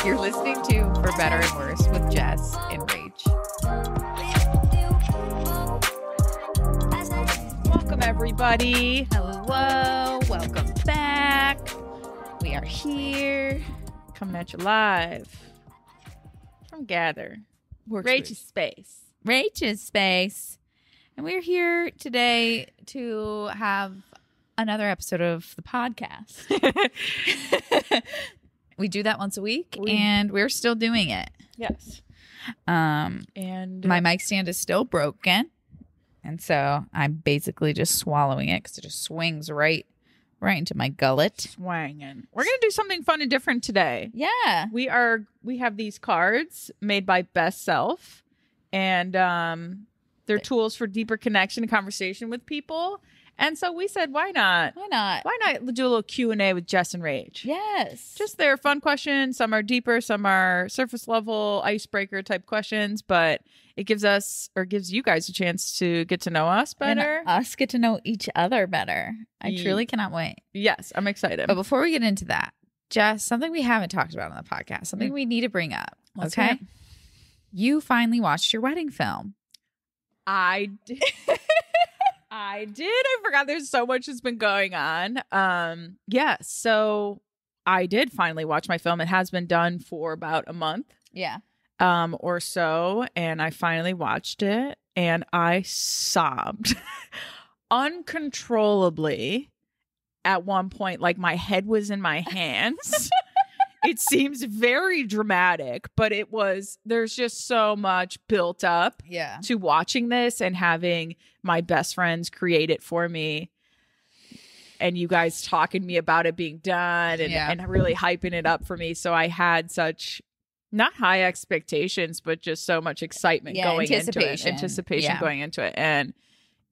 You're listening to For Better and Worse with Jess and Rach. Welcome, everybody. Hello. Welcome back. We are here coming at you live from Gather. Rach's space. Rach's space. And we're here today to have another episode of the podcast. We do that once a week, and we're still doing it. Yes. And my mic stand is still broken, and so I'm basically just swallowing it because it just swings right into my gullet. Swanging. We're gonna do something fun and different today. Yeah, we have these cards made by Best Self, and they're tools for deeper connection and conversation with people. And so we said, why not? Why not? Why not do a little Q&A with Jess and Rach? Yes. Just they're fun questions. Some are deeper, some are surface level, icebreaker type questions, but it gives you guys a chance to get to know us better. And us get to know each other better. I truly cannot wait. Yes, I'm excited. But before we get into that, Jess, something we haven't talked about on the podcast, something we need to bring up. Okay? You finally watched your wedding film. I did. I forgot there's so much that's been going on. Yes. So I did finally watch my film. It has been done for about a month. Yeah. Or so. And I finally watched it and I sobbed uncontrollably at one point. Like my head was in my hands. It seems very dramatic, but there's just so much built up to watching this and having my best friends create it for me. And you guys talking to me about it being done and really hyping it up for me. So I had such, not high expectations, but just so much excitement going into it. Anticipation going into it. And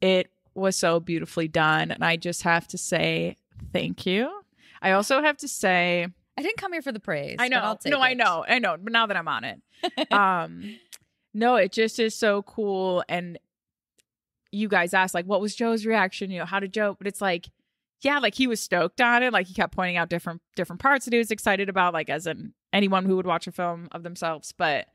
it was so beautifully done. And I just have to say thank you. I also have to say, I didn't come here for the praise. I know. But I'll take it. I know. But now that I'm on it, no, it just is so cool. And you guys asked, like, what was Joe's reaction? You know, how did Joe? But it's like, yeah, like he was stoked on it. Like he kept pointing out different parts that he was excited about, like as anyone who would watch a film of themselves. But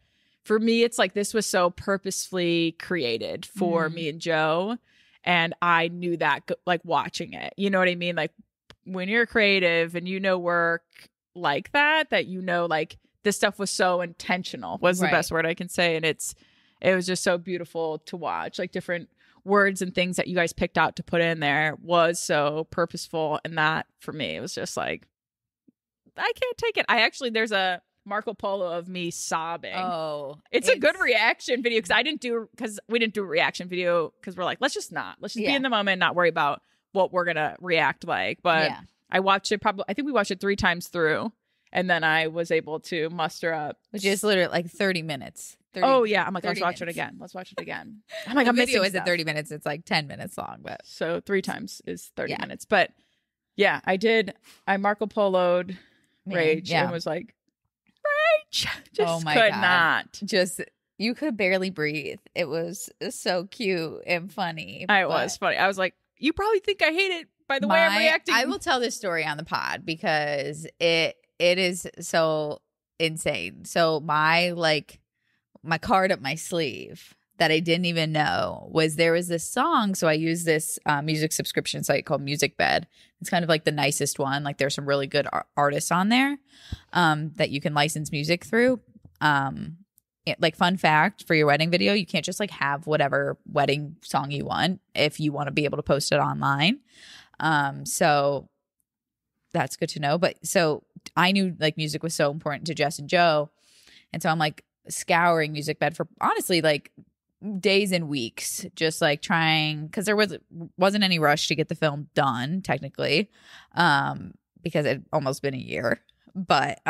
for me, it's like this was so purposefully created for me and Joe, and I knew that like watching it. You know what I mean? Like when you're creative and you know work like that like this stuff was so intentional was the best word I can say. And it was just so beautiful to watch, like different words and things that you guys picked out to put in there was so purposeful. And that for me, it was just like, I can't take it. There's a Marco Polo of me sobbing. Oh, it's a good reaction video because we didn't do a reaction video because we're like, let's just be in the moment, not worry about what we're gonna react like. But I watched it I think we watched it 3 times through, and then I was able to muster up, which is literally like 30 minutes. Oh yeah, I'm like, let's watch it again. I'm like, the I'm video missing isn't 30 minutes; it's like 10 minutes long. But so 3 times is 30 minutes. But yeah, I Marco Polo'd Rach and was like, Rach, just could not. Just you could barely breathe. It was so cute and funny. It was funny. I was like, you probably think I hate it by the way I'm reacting. I will tell this story on the pod because it is so insane. So my card up my sleeve that I didn't even know was there was this song. So I use this music subscription site called Music Bed. It's kind of like the nicest one. Like there's some really good artists on there that you can license music through. Like fun fact for your wedding video, you can't just like have whatever wedding song you want if you want to be able to post it online. So that's good to know. But so I knew like music was so important to Jess and Joe. And so I'm like scouring Music Bed for honestly like days and weeks, just like trying, because there wasn't any rush to get the film done technically, because it had almost been a year. But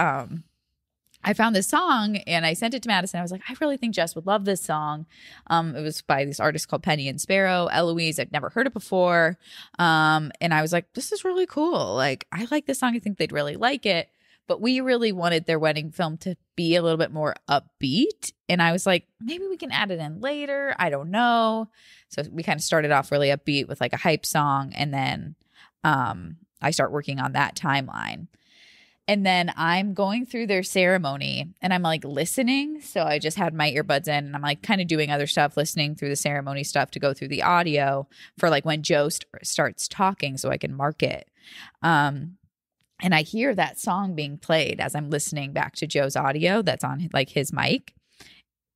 I found this song and I sent it to Madison. I was like, I really think Jess would love this song. It was by this artist called Penny and Sparrow, Eloise. I'd never heard it before. And I was like, this is really cool. Like, I like this song. I think they'd really like it. But we really wanted their wedding film to be a little bit more upbeat. And I was like, maybe we can add it in later. I don't know. So we kind of started off really upbeat with like a hype song. And then I start working on that timeline. And then I'm going through their ceremony and I'm like listening. So I just had my earbuds in and I'm like kind of doing other stuff, listening through the ceremony stuff to go through the audio for like when Joe starts talking so I can mark it. And I hear that song being played as I'm listening back to Joe's audio that's on like his mic.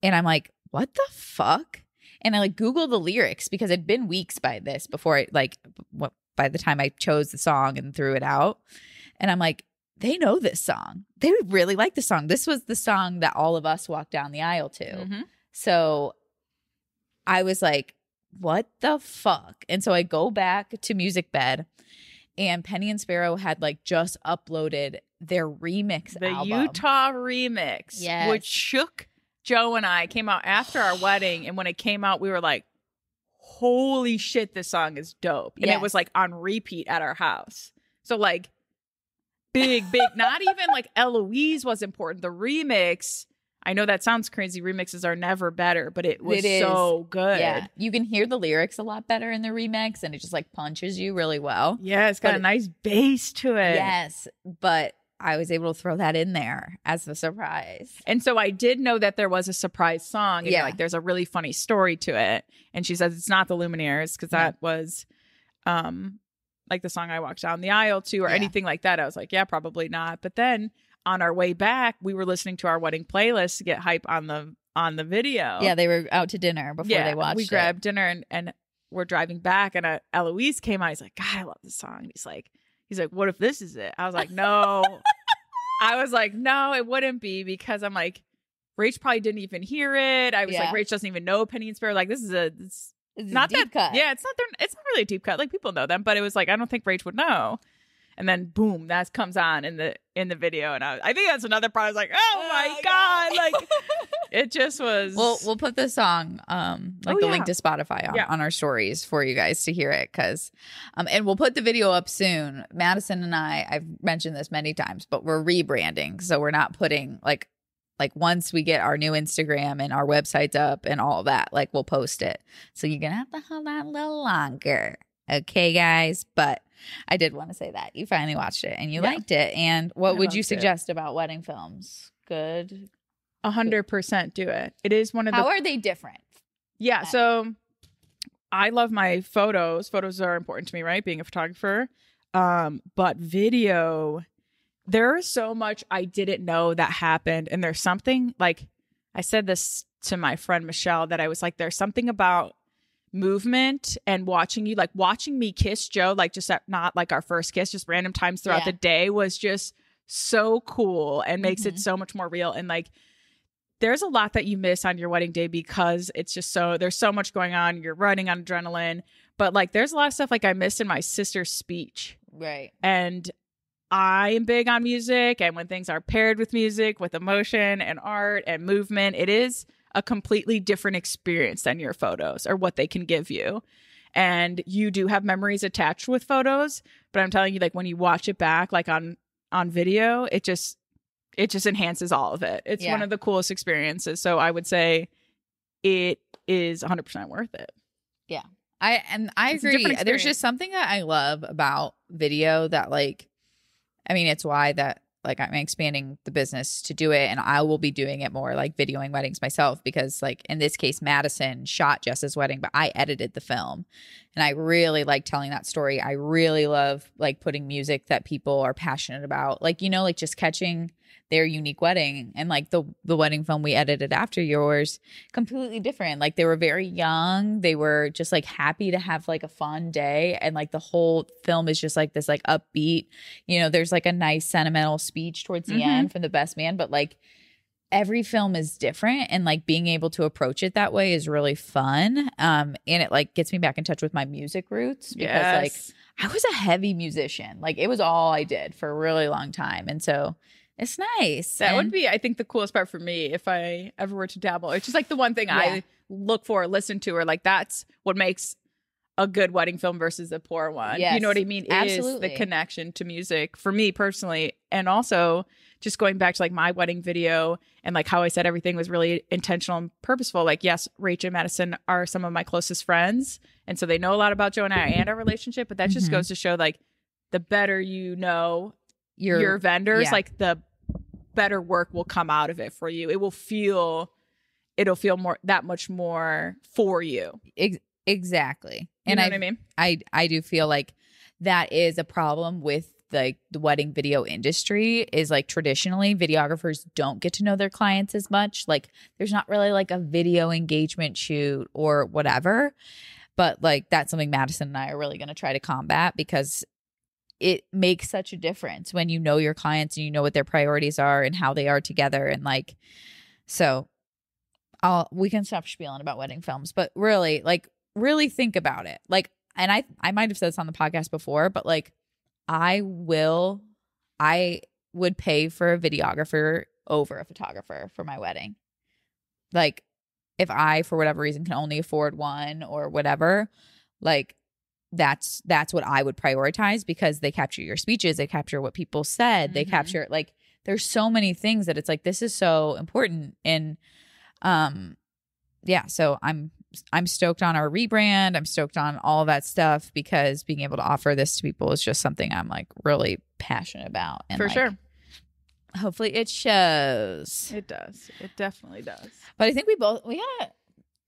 And I'm like, what the fuck? And I like Google the lyrics because it'd been weeks by this before I by the time I chose the song and threw it out. And I'm like, they know this song. They really like the song. This was the song that all of us walked down the aisle to. Mm-hmm. So I was like, what the fuck? And so I go back to Music Bed and Penny and Sparrow had like just uploaded their remix album. The Utah remix, yes, which shook Joe and I. Came out after our wedding. And when it came out, we were like, holy shit, this song is dope. And yes, it was like on repeat at our house. So like, big, not even like Eloise was important. The remix, I know that sounds crazy. Remixes are never better, but it was so good. Yeah. You can hear the lyrics a lot better in the remix and it just like punches you really well. Yeah, it's got a nice bass to it. Yes, but I was able to throw that in there as a surprise. And so I did know that there was a surprise song. And like there's a really funny story to it. And she says it's not the Lumineers because that was like the song I walked down the aisle to or anything like that. I was like, yeah, probably not. But then on our way back, we were listening to our wedding playlist to get hype on the video. Yeah, they were out to dinner before they watched we grabbed dinner and we're driving back and Eloise came out. He's like, God, I love this song. And he's like, what if this is it? I was like, no. I was like, no, it wouldn't be because I'm like, Rach probably didn't even hear it. I was like, Rach doesn't even know Penny and Sparrow. Like, this is it's not a deep cut. Yeah, it's not really a deep cut. Like people know them, but it was like I don't think Rach would know. And then boom, that comes on in the video, and I think that's another part. I was like, oh my god, like it just was. We'll put the song, the link to Spotify on our stories for you guys to hear it, because, and we'll put the video up soon. Madison and I've mentioned this many times, but we're rebranding, so we're not putting like once we get our new Instagram and our websites up and all that, like we'll post it. So you're gonna have to hold on a little longer. Okay, guys. But I did want to say that you finally watched it and you liked it. And what would you suggest about wedding films? Good. 100% do it. It is one of the. How are they different? Yeah. So I love my photos. Photos are important to me, right? Being a photographer. But video, there is so much I didn't know that happened. And there's something like, I said this to my friend Michelle, that I was like, there's something about movement and watching me kiss Joe, like just at not like our first kiss, just random times throughout the day was just so cool and makes it so much more real. And like, there's a lot that you miss on your wedding day because it's just there's so much going on. You're running on adrenaline, but like, there's a lot of stuff like I missed in my sister's speech. Right. And I am big on music. And when things are paired with music, with emotion and art and movement, it is a completely different experience than your photos or what they can give you. And you do have memories attached with photos, but I'm telling you, like when you watch it back, like on video, it just enhances all of it. It's one of the coolest experiences. So I would say it is 100% worth it. Yeah. I agree. There's just something that I love about video that like, I mean, it's why that like I'm expanding the business to do it, and I will be doing it more, like videoing weddings myself, because like in this case, Madison shot Jess's wedding, but I edited the film, and I really like telling that story. I really love like putting music that people are passionate about, like, you know, like just catching their unique wedding. And like the wedding film we edited after yours, completely different. Like they were very young. They were just like happy to have like a fun day. And like the whole film is just like this like upbeat, you know, there's like a nice sentimental speech towards the end from the best man. But like every film is different, and like being able to approach it that way is really fun. And it like gets me back in touch with my music roots, because like I was a heavy musician. Like it was all I did for a really long time. And so it's nice. That would be, I think, the coolest part for me if I ever were to dabble. It's just like the one thing I look for, listen to, or like that's what makes a good wedding film versus a poor one. Yes, you know what I mean? Absolutely. Is the connection to music for me personally. And also just going back to like my wedding video and like how I said everything was really intentional and purposeful. Like, yes, Rach and Madison are some of my closest friends. And so they know a lot about Joe and I and our relationship. But that just goes to show like the better you know your vendors, yeah. like the better work will come out of it for you. It'll feel more that much more for you. Exactly. You And know what I mean? I do feel like that is a problem with like the wedding video industry is like traditionally videographers don't get to know their clients as much. Like there's not really like a video engagement shoot or whatever. But like that's something Madison and I are really going to try to combat because it makes such a difference when you know your clients and you know what their priorities are and how they are together. And like, so we can stop spieling about wedding films, but really think about it. Like, and I might have said this on the podcast before, but like, I would pay for a videographer over a photographer for my wedding. Like if I, for whatever reason, can only afford one or whatever, like that's what I would prioritize because they capture your speeches. They capture what people said. They capture like, there's so many things that it's like, this is so important. And yeah, so I'm stoked on our rebrand. I'm stoked on all that stuff because being able to offer this to people is just something I'm like really passionate about. And for like, sure. Hopefully it shows. It does. It definitely does. But I think we gotta,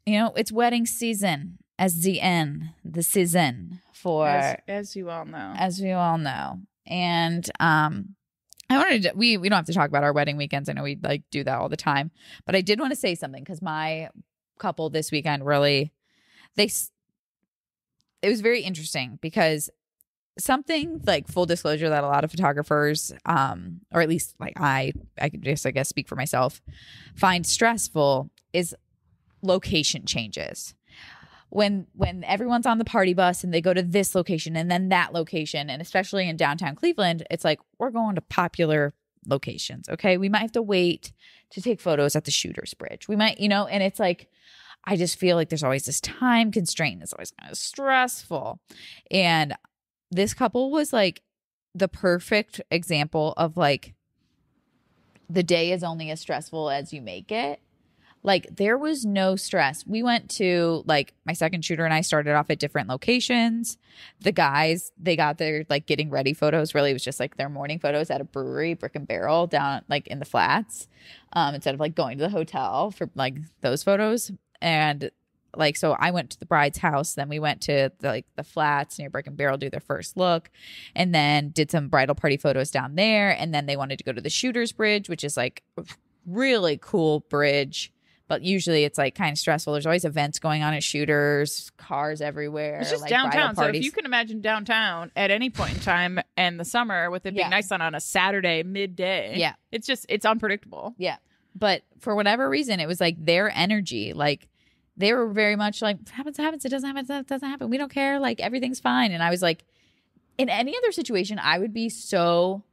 it's wedding season as the season for as you all know. As we all know. And I wanted to, we don't have to talk about our wedding weekends. I know we like do that all the time, but I did want to say something because my couple this weekend really it was very interesting because something like full disclosure that a lot of photographers or at least like I could just I guess speak for myself find stressful is location changes. When everyone's on the party bus and they go to this location and then that location, and especially in downtown Cleveland, it's like we're going to popular locations. Okay, we might have to wait to take photos at the Shooters Bridge. We might, and it's like I just feel like there's always this time constraint. It's always kind of stressful. And this couple was like the perfect example of like the day is only as stressful as you make it. Like there was no stress. We went to like my second shooter and I started off at different locations. The guys, they got their like getting ready photos. Really, it was just like their morning photos at a brewery, Brick and Barrel down like in the flats, instead of like going to the hotel for like those photos. And like, so I went to the bride's house. Then we went to the flats near Brick and Barrel, do their first look, and then did some bridal party photos down there. And then they wanted to go to the Shooters Bridge, which is like a really cool bridge. But usually it's like kind of stressful. There's always events going on at Shooters, cars everywhere. It's just like downtown. So if you can imagine downtown at any point in time in the summer with it being nice on a Saturday midday, it's unpredictable. Yeah. But for whatever reason, it was like their energy, like they were very much like, happens, it doesn't happen, it doesn't happen. We don't care. Like everything's fine. And I was like, in any other situation, I would be so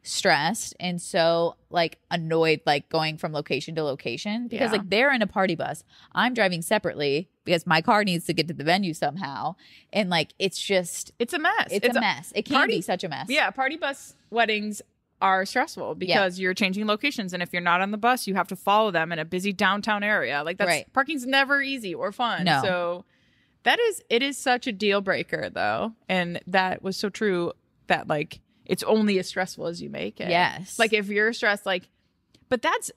stressed and so like annoyed, like going from location to location because like they're in a party bus. I'm driving separately because my car needs to get to the venue somehow. And like, it's a mess. It's a mess. It can be such a mess. Yeah. Party bus weddings are stressful because you're changing locations. And if you're not on the bus, you have to follow them in a busy downtown area. Like parking's never easy or fun. No. So it is such a deal breaker though. And that was so true that like, it's only as stressful as you make it. Yes. Like if you're stressed, like, but that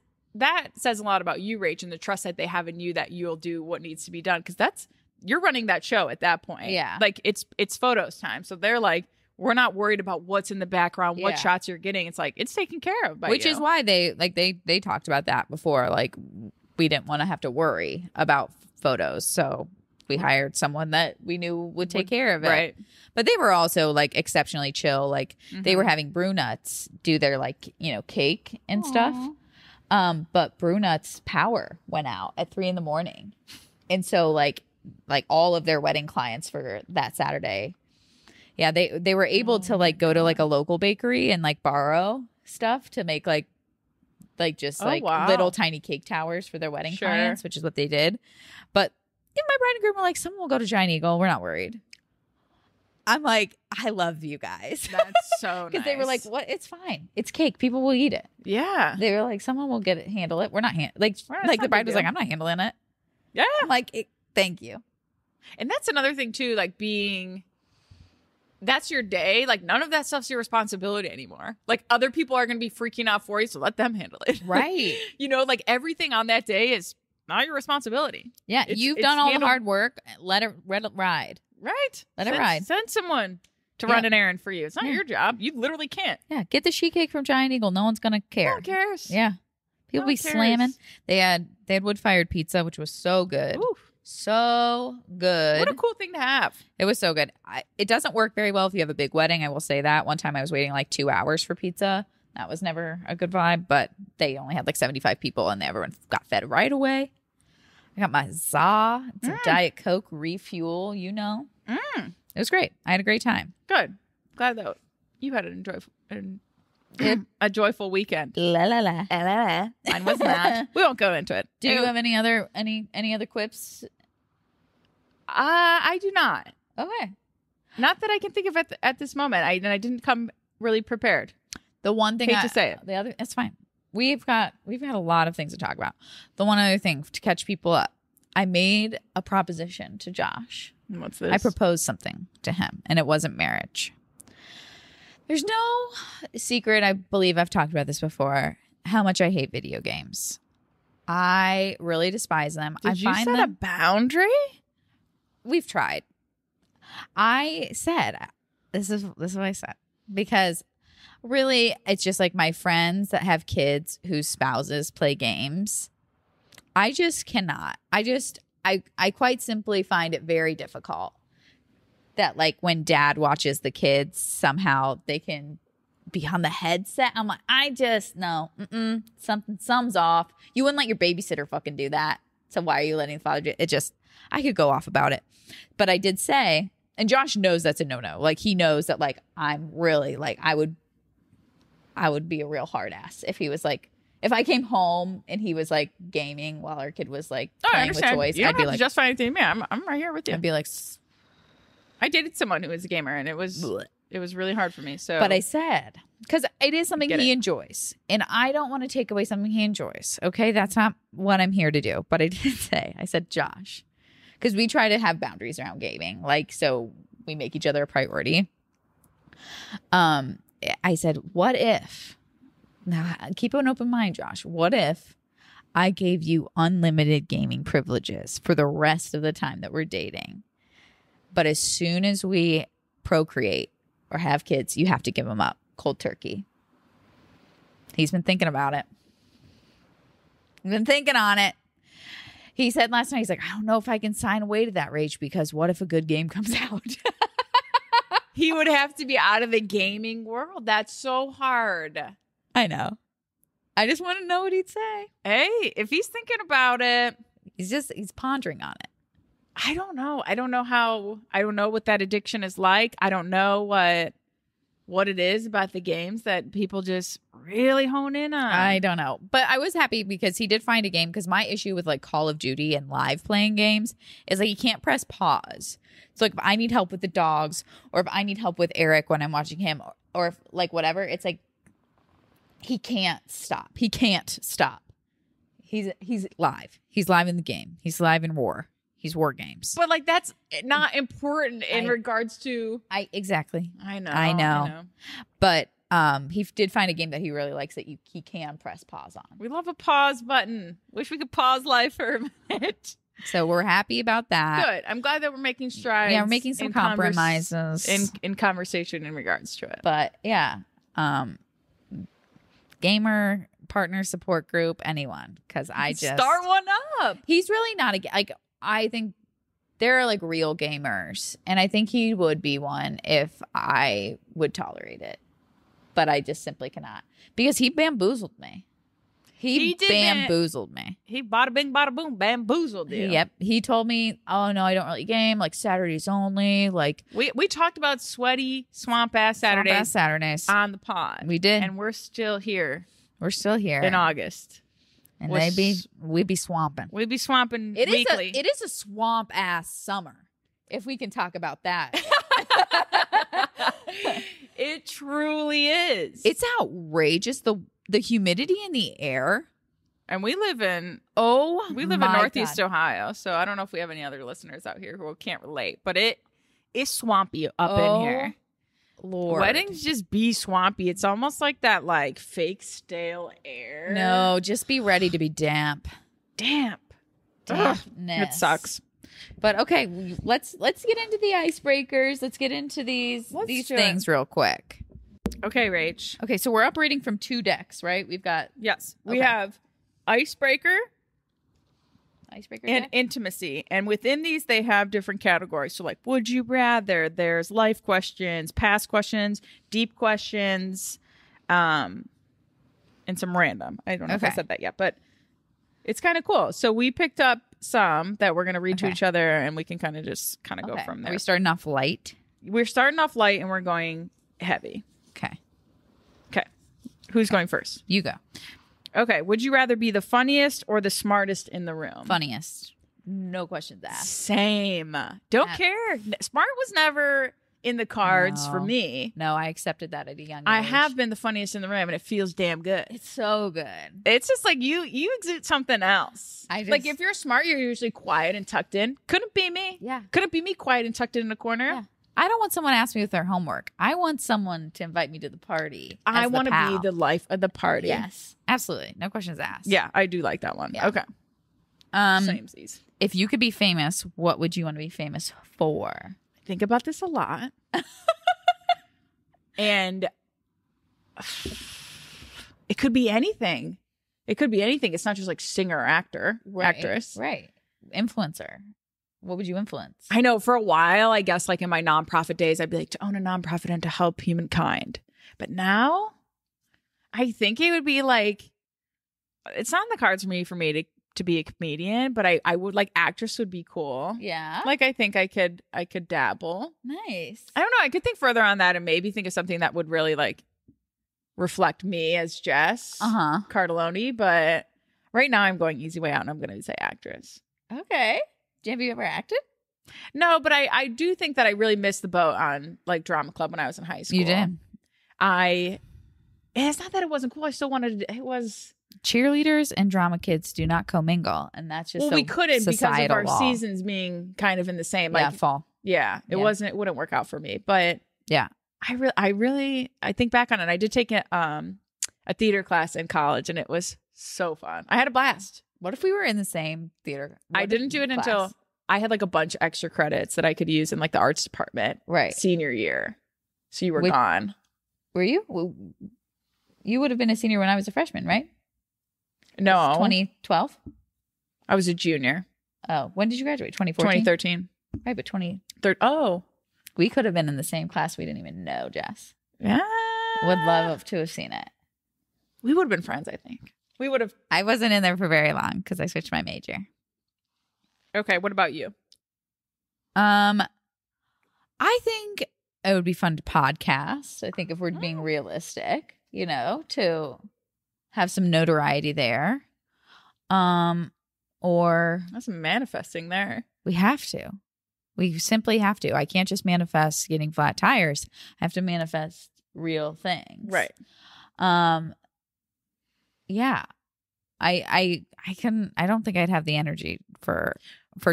says a lot about you, Rach, and the trust that they have in you that you'll do what needs to be done. Cause you're running that show at that point. Yeah. Like it's photos time. So they're like, we're not worried about what's in the background, what shots you're getting. It's like, it's taken care of by Which you. is why they talked about that before. Like we didn't want to have to worry about photos. So we hired someone that we knew would take care of it. Right. But they were also like exceptionally chill. Like they were having Brunuts do their like, cake and stuff. But Brunut's power went out at 3 a.m. And so like all of their wedding clients for that Saturday. Yeah. They were able to like go to like a local bakery and like borrow stuff to make like just little tiny cake towers for their wedding clients, which is what they did. But my bride and groom were like, someone will go to Giant Eagle. We're not worried. I'm like, I love you guys. That's so nice. Because they were like, what? It's fine. It's cake. People will eat it. Yeah. They were like, someone will handle it. We're not the bride was like, I'm not handling it. Yeah. I'm like, thank you. And that's another thing too, like being that's your day. Like, none of that stuff's your responsibility anymore. Like, other people are going to be freaking out for you, so let them handle it. Right. You know, like, everything on that day is not your responsibility. Yeah, you've done all the hard work. Let it ride. Right. Let it ride. Send someone to run an errand for you. It's not your job. You literally can't. Yeah, get the sheet cake from Giant Eagle. No one's going to care. No one cares. Yeah. People be slamming. They had wood-fired pizza, which was so good. Oof. So good. What a cool thing to have. It was so good. It doesn't work very well if you have a big wedding. I will say that. One time I was waiting like 2 hours for pizza. That was never a good vibe, but they only had like 75 people and everyone got fed right away. I got my za. It's a Diet Coke refuel, you know. It was great. I had a great time. Good. Glad that you had a joyful weekend. La la la. Mine was not. We won't go into it. Do you have any other quips? I do not. Okay. Not that I can think of at this moment. I didn't come really prepared. The one thing to say it. The other, it's fine. We've got a lot of things to talk about. The one other thing to catch people up. I made a proposition to Josh. What's this? I proposed something to him, and it wasn't marriage. There's no secret. I believe I've talked about this before. How much I hate video games. I really despise them. Did you set a boundary? We've tried. I said, this is what I said, because really it's just like my friends that have kids whose spouses play games. I just cannot. I quite simply find it very difficult that like when dad watches the kids, somehow they can be on the headset. I'm like, no, something's off. You wouldn't let your babysitter fucking do that. So why are you letting the father do it? I could go off about it. But I did say, and Josh knows that's a no-no. Like he knows that like I'm really like, I would be a real hard ass if he was like, if I came home and he was like gaming while our kid was like playing with toys, I'd be like, just fine with me. I'm right here with you. I'd be like, I dated someone who was a gamer and it was really hard for me. So, but I said, because it is something he enjoys, and I don't want to take away something he enjoys. Okay, that's not what I'm here to do. But I did say, I said, Josh, because we try to have boundaries around gaming, like so we make each other a priority. I said, what if? Now, keep an open mind, Josh. What if I gave you unlimited gaming privileges for the rest of the time that we're dating? But as soon as we procreate or have kids, you have to give them up cold turkey. He's been thinking about it. He's been thinking on it. He said last night, he's like, I don't know if I can sign away to that, Rach, because what if a good game comes out? He would have to be out of the gaming world. That's so hard. I know. I just want to know what he'd say. Hey, if he's thinking about it. He's pondering on it. I don't know. I don't know what that addiction is like. I don't know what it is about the games that people just really hone in on. I don't know. But I was happy because he did find a game, because my issue with like Call of Duty and live playing games is like you can't press pause. So like if I need help with the dogs, or if I need help with Eric when I'm watching him, or if like whatever, it's like he can't stop. He can't stop. He's live. He's live in the game. He's live in war. He's war games. But like that's not important in regards to exactly. I know. But he did find a game that he really likes that he can press pause on. We love a pause button. Wish we could pause life for a minute. So we're happy about that. Good. I'm glad that we're making strides. Yeah, we're making some compromises in conversation in regards to it. But yeah, gamer partner support group, anyone, because I just start one up. He's really not like I think there are like real gamers, and I think he would be one if I would tolerate it, but I just simply cannot, because he bamboozled me. He bamboozled me. He BadaBingBadaBoom bamboozled you. Yep. He told me, oh no, I don't really game, like Saturdays only. Like we talked about sweaty swamp ass Saturdays on the pod. We did. And we're still here. We're still here. In August. And we'd be swamping. We'd be swamping weekly. It is a swamp ass summer, if we can talk about that. It truly is. It's outrageous. The humidity in the air. And we live in Northeast Ohio, so I don't know if we have any other listeners out here who can't relate, but it is swampy up in here. Lord. Weddings just be swampy. It's almost like that like fake stale air. No, just be ready to be damp. Dampness. It sucks. But okay, let's get into the icebreakers. Let's get into these things real quick. Okay, Rach. Okay, so we're operating from 2 decks, right? We've got we have Icebreaker and deck? Intimacy. And within these, they have different categories. So like, would you rather? There's life questions, past questions, deep questions, and some random. I don't know if I said that yet, but it's kind of cool. So we picked up some that we're going to read to each other, and we can kind of go from there. Are we starting off light? We're starting off light, and we're going heavy. Okay. Who's going first? You go. Okay. Would you rather be the funniest or the smartest in the room? Funniest. No questions asked. Same. Don't care. Smart was never in the cards for me. No, I accepted that at a young age. I have been the funniest in the room, and it feels damn good. It's so good. It's just like you exude something else. Like if you're smart, you're usually quiet and tucked in. Couldn't be me. Yeah. Couldn't be me quiet and tucked in a corner. Yeah. I don't want someone to ask me with their homework. I want someone to invite me to the party. I want to be the life of the party. Yes, absolutely. No questions asked. Yeah, I do like that one. Yeah. Okay. Samesies. If you could be famous, what would you want to be famous for? I think about this a lot. And it could be anything. It's not just like singer or actress. Right. Influencer. What would you influence? I know for a while, I guess like in my nonprofit days, I'd be like to own a nonprofit and to help humankind. But now I think it would be like, it's not in the cards for me to be a comedian, but I would like actress would be cool. Yeah. Like I think I could dabble. Nice. I don't know. I could think further on that and maybe think of something that would really like reflect me as Jess Cardelloni. But right now I'm going easy way out and I'm going to say actress. Okay. Have you ever acted? No, but I do think that I really missed the boat on like drama club when I was in high school. You did. It's not that it wasn't cool. I still wanted to, it was. Cheerleaders and drama kids do not commingle, and that's just we couldn't because of our law. Seasons being kind of in the same like fall. Yeah, it wouldn't work out for me. But yeah, I think back on it. I did take a theater class in college, and it was so fun. I had a blast. What if we were in the same theater? I didn't do it until I had like a bunch of extra credits that I could use in like the arts department, right? Senior year. So you were gone. Were you? You would have been a senior when I was a freshman, right? No. 2012? I was a junior. Oh, when did you graduate? 2014? 2013. Right, but 2013. Oh. We could have been in the same class. We didn't even know, Jess. Yeah. Would love to have seen it. We would have been friends, I think. We would have. I wasn't in there for very long because I switched my major. Okay, what about you? I think it would be fun to podcast. I think if we're being realistic, to have some notoriety there. Or that's manifesting there. We have to. We simply have to. I can't just manifest getting flat tires. I have to manifest real things. Right. Yeah. I don't think I'd have the energy for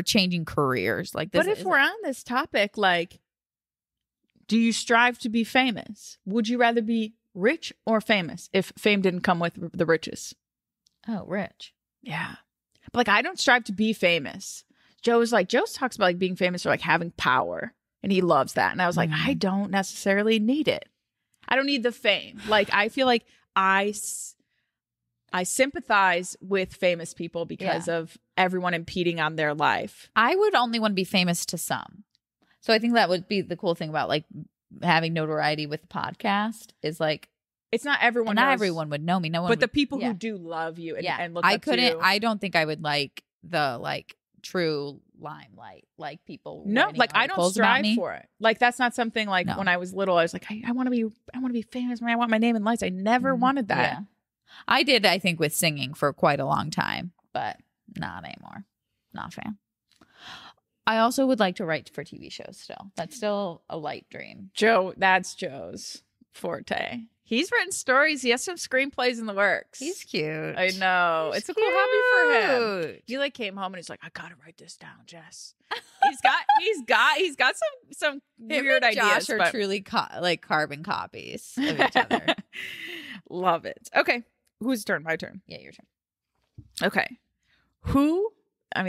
changing careers like this. But if we're on this topic, like, do you strive to be famous? Would you rather be rich or famous if fame didn't come with the riches? Oh, rich. Yeah. But like, I don't strive to be famous. Joe talks about like being famous or like having power, and he loves that. And I was like, I don't necessarily need it. I don't need the fame. Like, I feel like I sympathize with famous people because of everyone impeding on their life. I would only want to be famous to some. So I think that would be the cool thing about like having notoriety with the podcast is like, it's not everyone. Not everyone would know me. No one. But the people who do love you and look up to you. I don't think I would like the true limelight, like people. No, like I don't strive for it. Like that's not something like when I was little. I was like, I want to be famous. I want my name in lights. I never wanted that. Yeah. I did. I think with singing for quite a long time, but not anymore. Not a fan. I also would like to write for TV shows. Still, that's still a light dream. Joe, that's Joe's. forte. He's written stories. He has some screenplays in the works. He's cute. I know. It's a cool hobby for him. He like came home and he's like, I gotta write this down, Jess. he's got some weird ideas. Josh are truly like carbon copies of each other. Love it. Okay. Whose turn? My turn. Yeah, your turn. Okay.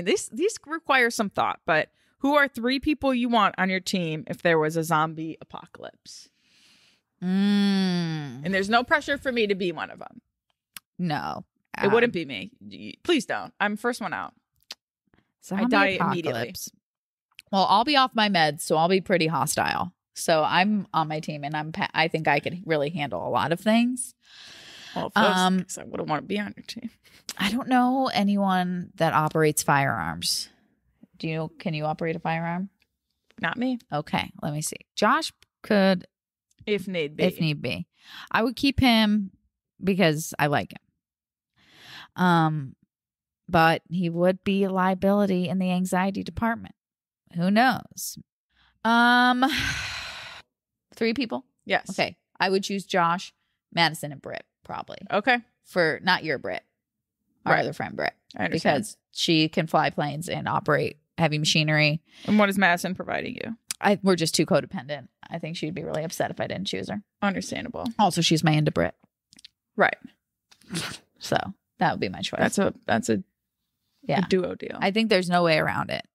These require some thought, but who are 3 people you want on your team if there was a zombie apocalypse? And there's no pressure for me to be one of them. No. It wouldn't be me. Please don't. I'm first one out. Zombie I die apocalypse. immediately. Well, I'll be off my meds, so I'll be pretty hostile. So I'm on my team, and I think I could really handle a lot of things. Well, I wouldn't want to be on your team. I don't know anyone that operates firearms. Can you operate a firearm? Not me. Okay, let me see. Josh could. If need be. I would keep him because I like him. But he would be a liability in the anxiety department. Who knows? 3 people? Yes. Okay. I would choose Josh, Madison, and Britt, probably. Okay. For not your Britt, our other friend Britt. I understand. Because she can fly planes and operate heavy machinery. And what is Madison providing you? We're just too codependent. I think she'd be really upset if I didn't choose her. Understandable. Also, she's my into Brit. Right. So that would be my choice. That's a duo deal. I think there's no way around it.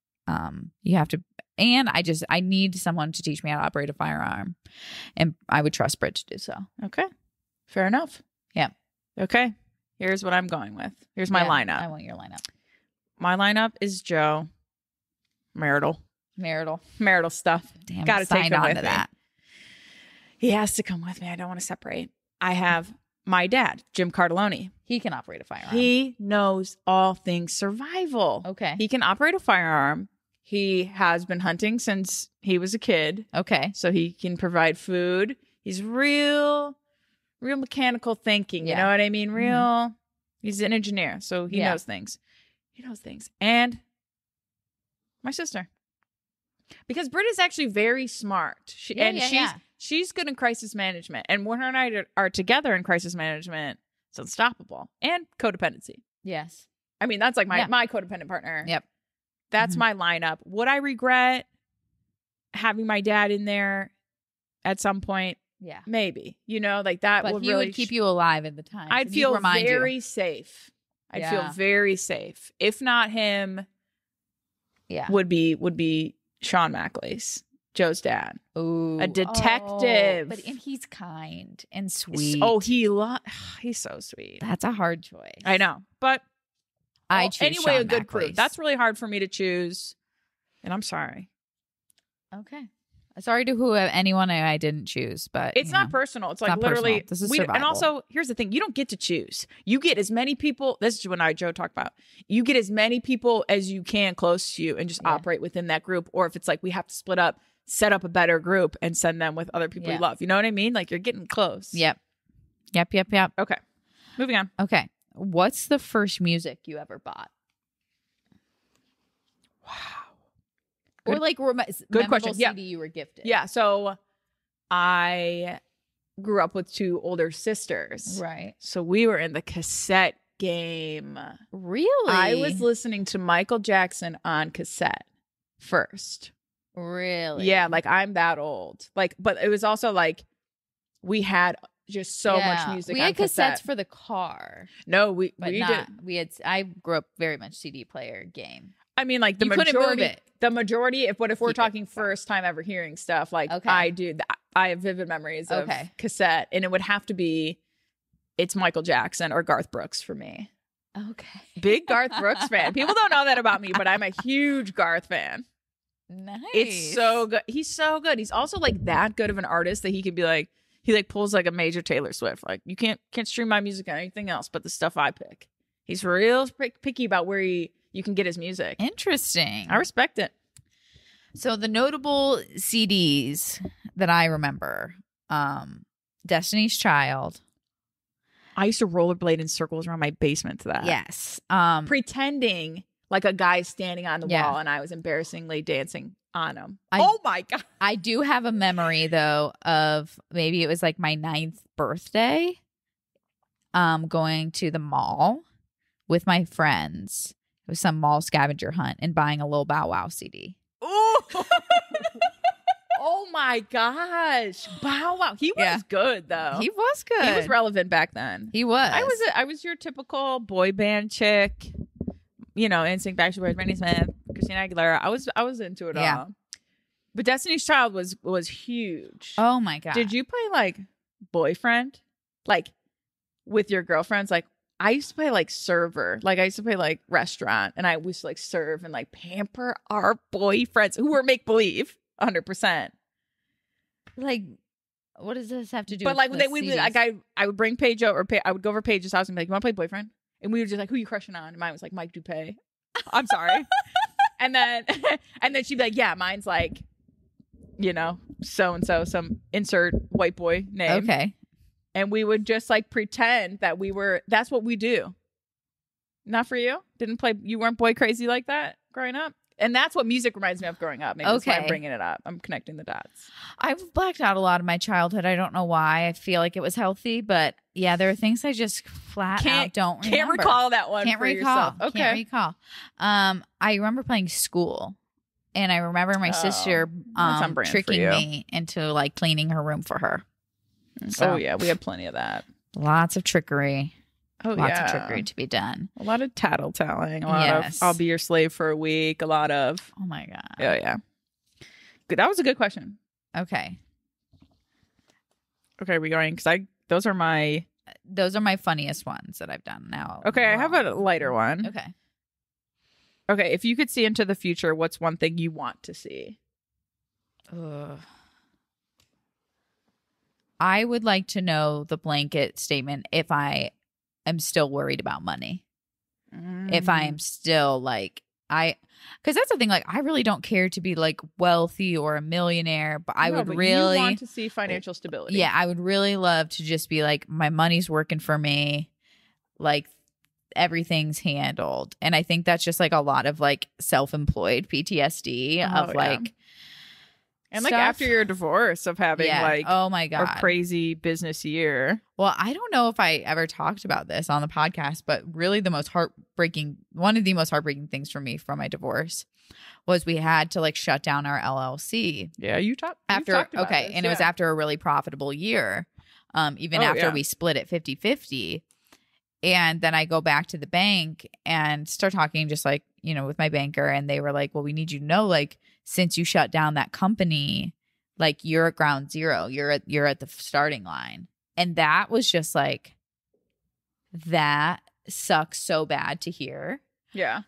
You have to, and I need someone to teach me how to operate a firearm, and I would trust Brit to do so. Okay. Fair enough. Yeah. Okay. Here's what I'm going with. Here's my lineup. I want your lineup. My lineup is Joe. Marital stuff. Damn, gotta take him with to me. that. He has to come with me. I don't want to separate. I have my dad, Jim Cardelloni. He can operate a firearm. He knows all things survival. Okay. He can operate a firearm. He has been hunting since he was a kid. Okay. So he can provide food. He's real mechanical thinking. You know what I mean? He's an engineer. So he knows things. And my sister. Because Britt is actually very smart. She's good in crisis management. And when her and I are together in crisis management, it's unstoppable. And codependency. Yes. I mean, that's like my codependent partner. Yep. That's my lineup. Would I regret having my dad in there at some point? Yeah. Maybe. Like that but would he really would keep you alive at the time. I'd feel very safe. I'd feel very safe. If not him, would be Sean Mackley's, Joe's dad. Ooh. A detective. And he's kind and sweet. He's so sweet. That's a hard choice. I know. But I choose anyway, Sean a good crew. Mackley's. That's really hard for me to choose. And I'm sorry. Okay. Sorry to anyone I didn't choose, but it's not personal. It's like literally personal. This is survival. And also, here's the thing: you don't get to choose. You get as many people. This is what Joe talked about. You get as many people as you can close to you, and just operate within that group. Or if it's like we have to split up, set up a better group and send them with other people you love. You know what I mean? Like you're getting close. Yep. Okay, moving on. Okay, what's the first music you ever bought? Wow. Or like good question. CD you were gifted. Yeah. So I grew up with 2 older sisters. Right. So we were in the cassette game. Really? I was listening to Michael Jackson on cassette first. Really? Yeah. Like I'm that old. Like, but it was also like we had just so much music. We on had cassette. cassettes for the car. No, we not. did. We had. I grew up very much CD player game. I mean, like the couldn't majority. move it. The majority. If we're talking first time ever hearing stuff, like I do. I have vivid memories of cassette, and it would have to be. It's Michael Jackson or Garth Brooks for me. Okay. Big Garth Brooks fan. People don't know that about me, but I'm a huge Garth fan. Nice. It's so good. He's so good. He's also like that good of an artist that he could be like, he like pulls like a major Taylor Swift. Like you can't stream my music on anything else but the stuff I pick. He's real picky about where you can get his music. Interesting. I respect it. So the notable CDs that I remember, Destiny's Child. I used to rollerblade in circles around my basement to that. Yes. Pretending like a guy standing on the wall and I was embarrassingly dancing on him. Oh my God. I do have a memory though of maybe it was like my 9th birthday, going to the mall with my friends. It was some mall scavenger hunt and buying a Lil Bow Wow CD. Ooh. Oh my gosh. Bow Wow. He was good though. He was good. He was relevant back then. He was. I was your typical boy band chick. You know, NSYNC, Backstreet Boys, Britney Smith, Christina Aguilera. I was into it all. But Destiny's Child was huge. Oh my God. Did you play like boyfriend? Like with your girlfriends? Like I used to play like server. Like I used to play like restaurant, and I used to like serve and like pamper our boyfriends who were make believe 100%. Like, what does this have to do? But like with they would be like I would bring Paige over. I would go over Paige's house and be like, "You want to play boyfriend?" And we were just like, "Who you crushing on?" And mine was like Mike Dupay. I'm sorry. and then she'd be like, "Yeah, mine's like, you know, so and so, some insert white boy name." Okay. And we would just like pretend that we were. That's what we do. Not for you. You weren't boy crazy like that growing up. And that's what music reminds me of growing up. Maybe that's why I'm bringing it up. I'm connecting the dots. I've blacked out a lot of my childhood. I don't know why. I feel like it was healthy, but yeah, there are things I just flat out don't remember. Can't recall that one for yourself. Okay. Can't recall. I remember playing school, and I remember my sister tricking me into like cleaning her room for her. So yeah, we had plenty of that. Lots of trickery. Lots of trickery to be done. A lot of tattletelling. A lot of I'll be your slave for a week. A lot of oh my God. Yeah. Good. That was a good question. Okay. Okay, we going because those are my funniest ones that I've done now. Okay, I have a lighter one. Okay, if you could see into the future, what's one thing you want to see? I would like to know the blanket statement if I am still worried about money. If I am still like, because that's the thing, like, I really don't care to be like wealthy or a millionaire, but I would really you want to see financial stability. Yeah, I would really love to just be like, my money's working for me. Like, everything's handled. And I think that's just like a lot of like self-employed PTSD of like, and like after your divorce of having like, oh my God, a crazy business year. Well, I don't know if I ever talked about this on the podcast, but really one of the most heartbreaking things for me from my divorce was we had to like shut down our LLC. Yeah, you talked about this, and it was after a really profitable year, even after we split it 50-50. And then I go back to the bank and start talking just like, you know, with my banker, and they were like, well, we need you to know, like, since you shut down that company, like, you're at ground zero. You're at the starting line. And that was just like, that sucks so bad to hear. Yeah.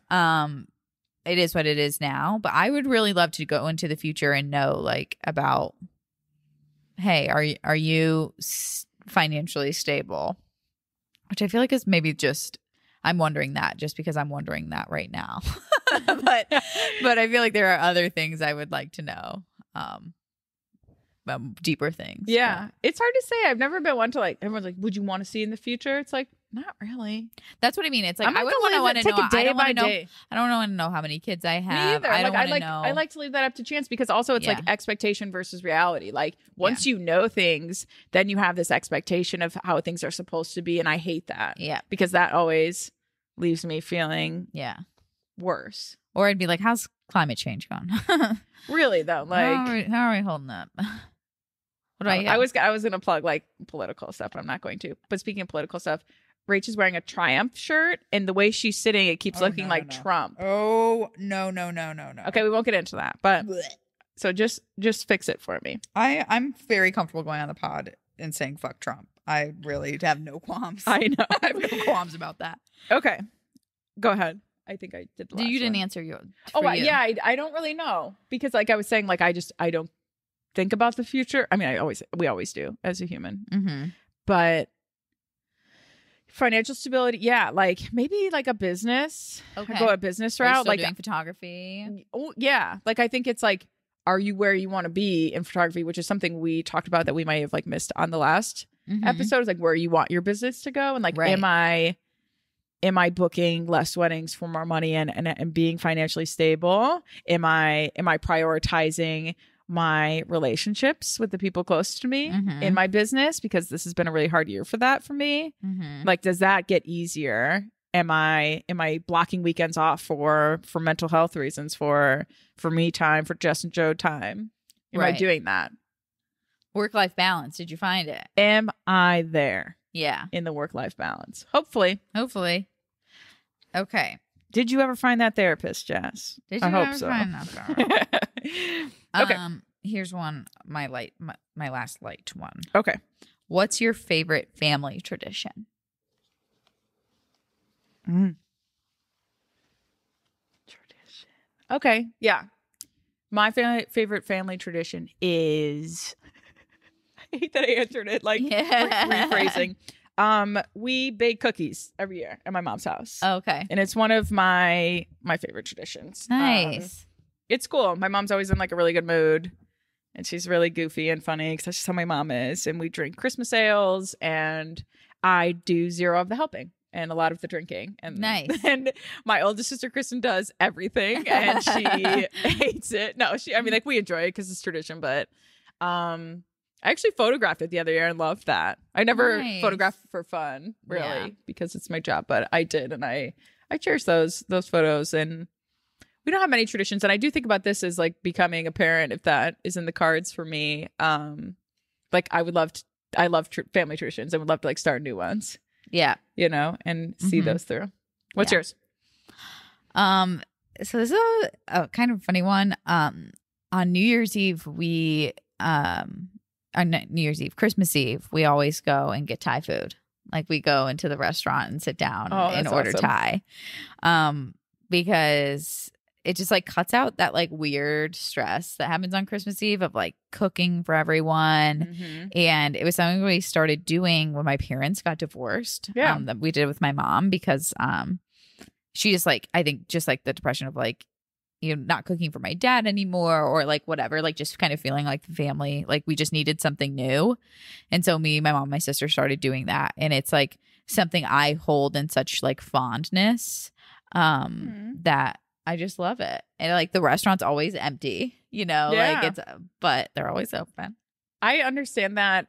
It is what it is now. But I would really love to go into the future and know like about, hey, are you financially stable? Which I feel like is maybe just, I'm wondering that just because I'm wondering that right now. but I feel like there are other things I would like to know. Deeper things. Yeah. It's hard to say. I've never been one to like, everyone's like, would you want to see in the future? It's like, not really. That's what I mean. It's like, I wouldn't want to know. I don't want to know how many kids I have. Me either. I don't want to know. I like to leave that up to chance because also it's like expectation versus reality. Like once you know things, then you have this expectation of how things are supposed to be. And I hate that. Yeah. Because that always leaves me feeling worse. Or I'd be like, how's climate change going? Really though? Like how are we holding up? I was gonna plug like political stuff, but I'm not going to. But speaking of political stuff, Rach is wearing a Triumph shirt, and the way she's sitting, it keeps looking like Trump. Oh no. Okay, we won't get into that, but so just fix it for me. I'm very comfortable going on the pod and saying fuck Trump. I really have no qualms. I know. I have no qualms about that. Okay, go ahead. I think I did. You didn't answer you. Yeah, I don't really know because like I was saying, like I don't think about the future. I mean, we always do as a human, but financial stability, like maybe like a business. Okay, go a business route, like doing photography. Oh yeah, like I think it's like, are you where you want to be in photography, which is something we talked about that we might have like missed on the last episode. Is like where you want your business to go, and like, am I am I booking less weddings for more money and being financially stable? Am I prioritizing my relationships with the people close to me in my business? Because this has been a really hard year for that for me. Like, does that get easier? Am I blocking weekends off for mental health reasons, for me time, for Jess and Joe time? Am I doing that? Work-life balance. Did you find it? Am I there? Yeah. In the work-life balance. Hopefully. Okay. Did you ever find that therapist, Jess? Did you I hope ever so. find that therapist? Okay. Here's one, my last light one. Okay. What's your favorite family tradition? Tradition. Okay. Yeah. My favorite family tradition is I hate that I answered it like rephrasing. We bake cookies every year at my mom's house. Okay. And it's one of my favorite traditions. Nice. It's cool. My mom's always in like a really good mood. And she's really goofy and funny because that's just how my mom is. And we drink Christmas ales and I do zero of the helping and a lot of the drinking. And nice. And my oldest sister Kristen does everything and she hates it. No, we enjoy it because it's tradition, but I actually photographed it the other year and loved that. I never photographed for fun, really, because it's my job, but I did, and I cherish those photos. And we don't have many traditions, and I do think about this as like becoming a parent, if that is in the cards for me. Like I love family traditions and would love to like start new ones. Yeah, and see those through. What's yours? So this is a kind of funny one. On New Year's Eve, Christmas Eve, we always go and get Thai food. Like we go into the restaurant and sit down and order Thai. Because it just like cuts out that like weird stress that happens on Christmas Eve of like cooking for everyone. And it was something we started doing when my parents got divorced. That we did with my mom because she just like, I think just like the depression of like, not cooking for my dad anymore or like whatever, like just kind of feeling like the family, like we just needed something new. And so me, my mom, my sister started doing that. And it's like something I hold in such like fondness that I just love it. And like the restaurant's always empty, like but they're always open. I understand that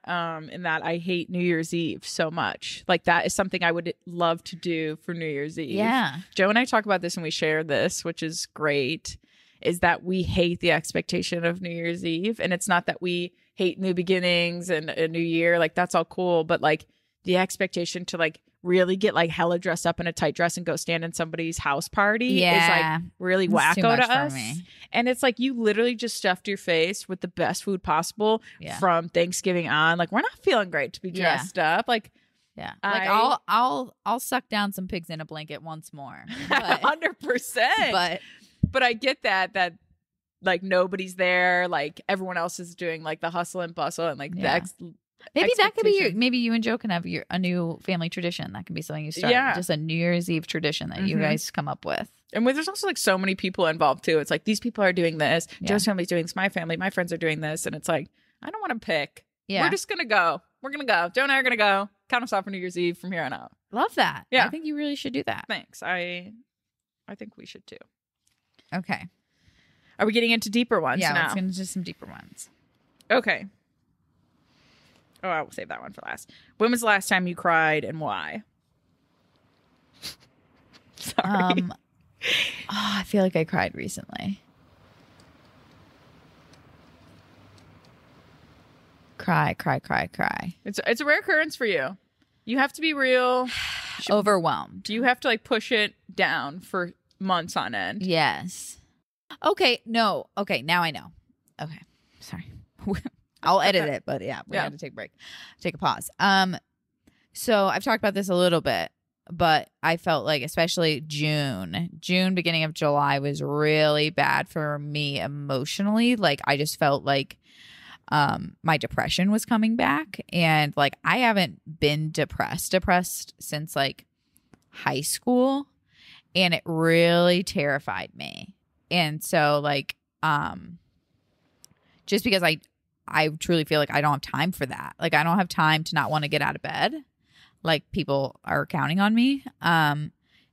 in that I hate New Year's Eve so much. Like that is something I would love to do for New Year's Eve. Yeah. Joe and I talk about this and we share this, which is great, is that we hate the expectation of New Year's Eve. And it's not that we hate new beginnings and a new year. Like that's all cool. But like the expectation to like really get like hella dressed up in a tight dress and go stand in somebody's house party is like really wacko to us. And it's like you literally just stuffed your face with the best food possible from Thanksgiving on. Like we're not feeling great to be dressed up. Like I'll suck down some pigs in a blanket once more. 100%. But I get that like nobody's there. Like everyone else is doing like the hustle and bustle and like maybe that could be maybe you and Joe can have a new family tradition. That can be something you start. Just a New Year's Eve tradition that you guys come up with. And there's also like so many people involved too. It's like these people are doing this. Joe's family's doing this. My family, my friends are doing this. And it's like, I don't want to pick. Yeah. We're just going to go. We're going to go. Joe and I are going to go. Count us off for New Year's Eve from here on out. Love that. Yeah. I think you really should do that. Thanks. I think we should too. Okay. Are we getting into deeper ones now? Yeah, let's get into some deeper ones. Okay. Oh, I will save that one for last. When was the last time you cried and why? Sorry. I feel like I cried recently. Cry. It's a rare occurrence for you. You have to be real. Overwhelmed. You have to like push it down for months on end. Yes. Okay. No. Okay. Now I know. Okay. Sorry. I'll edit it, but we had to take a break. Take a pause. So I've talked about this a little bit, but I felt like especially June, beginning of July was really bad for me emotionally. Like I just felt like my depression was coming back, and like I haven't been depressed since like high school, and it really terrified me. And so like just because I truly feel like I don't have time for that. Like I don't have time to not want to get out of bed. Like people are counting on me.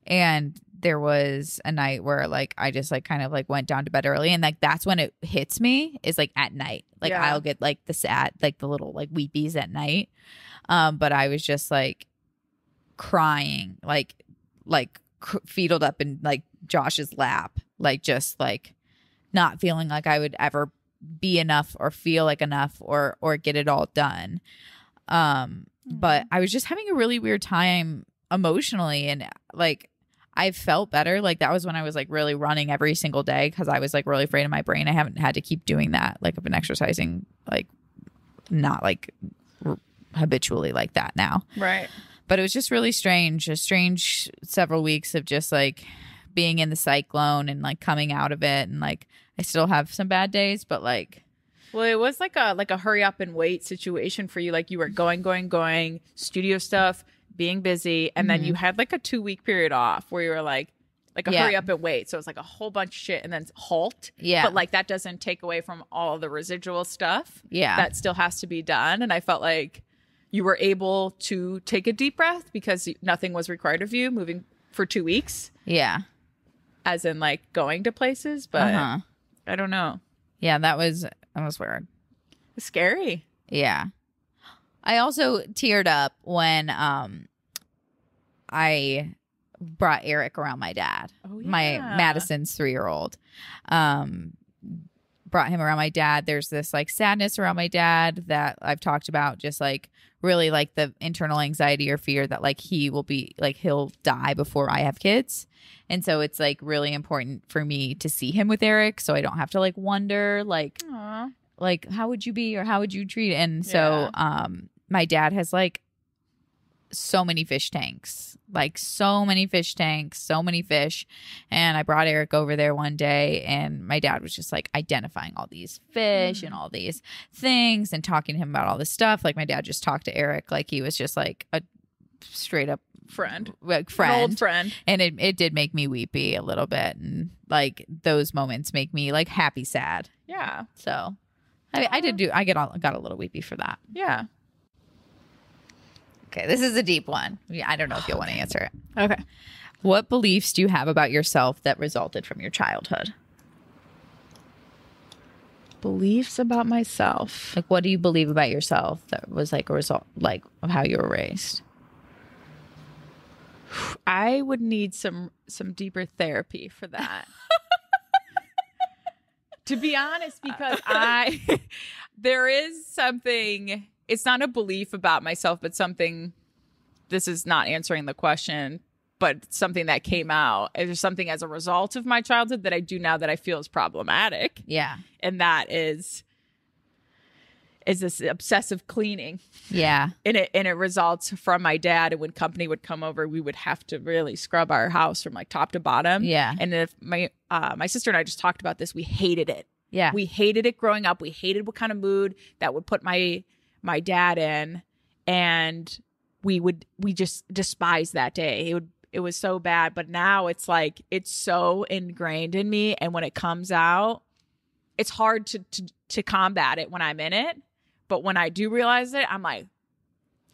And there was a night where like I just like kind of like went down to bed early, and like that's when it hits me is like at night. Like I'll get like the sad, like the little like weepies at night. But I was just like crying, like fetaled up in like Josh's lap, like just like not feeling like I would ever be enough or feel like enough or get it all done. But I was just having a really weird time emotionally, and like I felt better. Like that was when I was like really running every single day because I was like really afraid of my brain. I haven't had to keep doing that. Like I've been exercising like not like habitually like that now. Right. But it was just really strange. A strange several weeks of just like being in the cyclone and like coming out of it, and like I still have some bad days, but like. Well, it was like a hurry up and wait situation for you. Like you were going, studio stuff, being busy, and then you had like a 2-week period off where you were like a hurry up and wait. So it's like a whole bunch of shit and then halt. Yeah. But like that doesn't take away from all the residual stuff. Yeah. That still has to be done. And I felt like you were able to take a deep breath because nothing was required of you moving for 2 weeks. Yeah. As in like going to places. But I don't know. Yeah, that was weird. It's scary. Yeah. I also teared up when I brought Eric around my dad. Oh, yeah. My Madison's 3-year-old. Brought him around my dad. There's this like sadness around my dad that I've talked about, just like really like the internal anxiety or fear that like he will be like he'll die before I have kids. And so it's like really important for me to see him with Eric so I don't have to like wonder like Aww. Like how would you be or how would you treat? And so my dad has like so many fish tanks, so many fish. And I brought Eric over there one day, and my dad was just like identifying all these fish and all these things and talking to him about all this stuff. Like my dad just talked to Eric like he was just like a straight up friend, an old friend. And it did make me weepy a little bit. And like those moments make me like happy, sad. Yeah. So I got a little weepy for that. Yeah. Okay, this is a deep one. I don't know if you'll want to answer it. Okay. What beliefs do you have about yourself that resulted from your childhood? Beliefs about myself. Like, what do you believe about yourself that was like a result, like, of how you were raised? I would need some deeper therapy for that. To be honest, because there is something. It's not a belief about myself, but something, this is not answering the question, but something that came out. There's something as a result of my childhood that I do now that I feel is problematic. Yeah. And that is this obsessive cleaning. Yeah. And it results from my dad. And when company would come over, we would have to really scrub our house from like top to bottom. Yeah. And if my sister and I just talked about this, we hated it. Yeah. We hated it growing up. We hated what kind of mood that would put my dad in, and we just despised that day. It was so bad, but now it's like it's so ingrained in me, and when it comes out, it's hard to combat it when I'm in it, but when I do realize it, I'm like,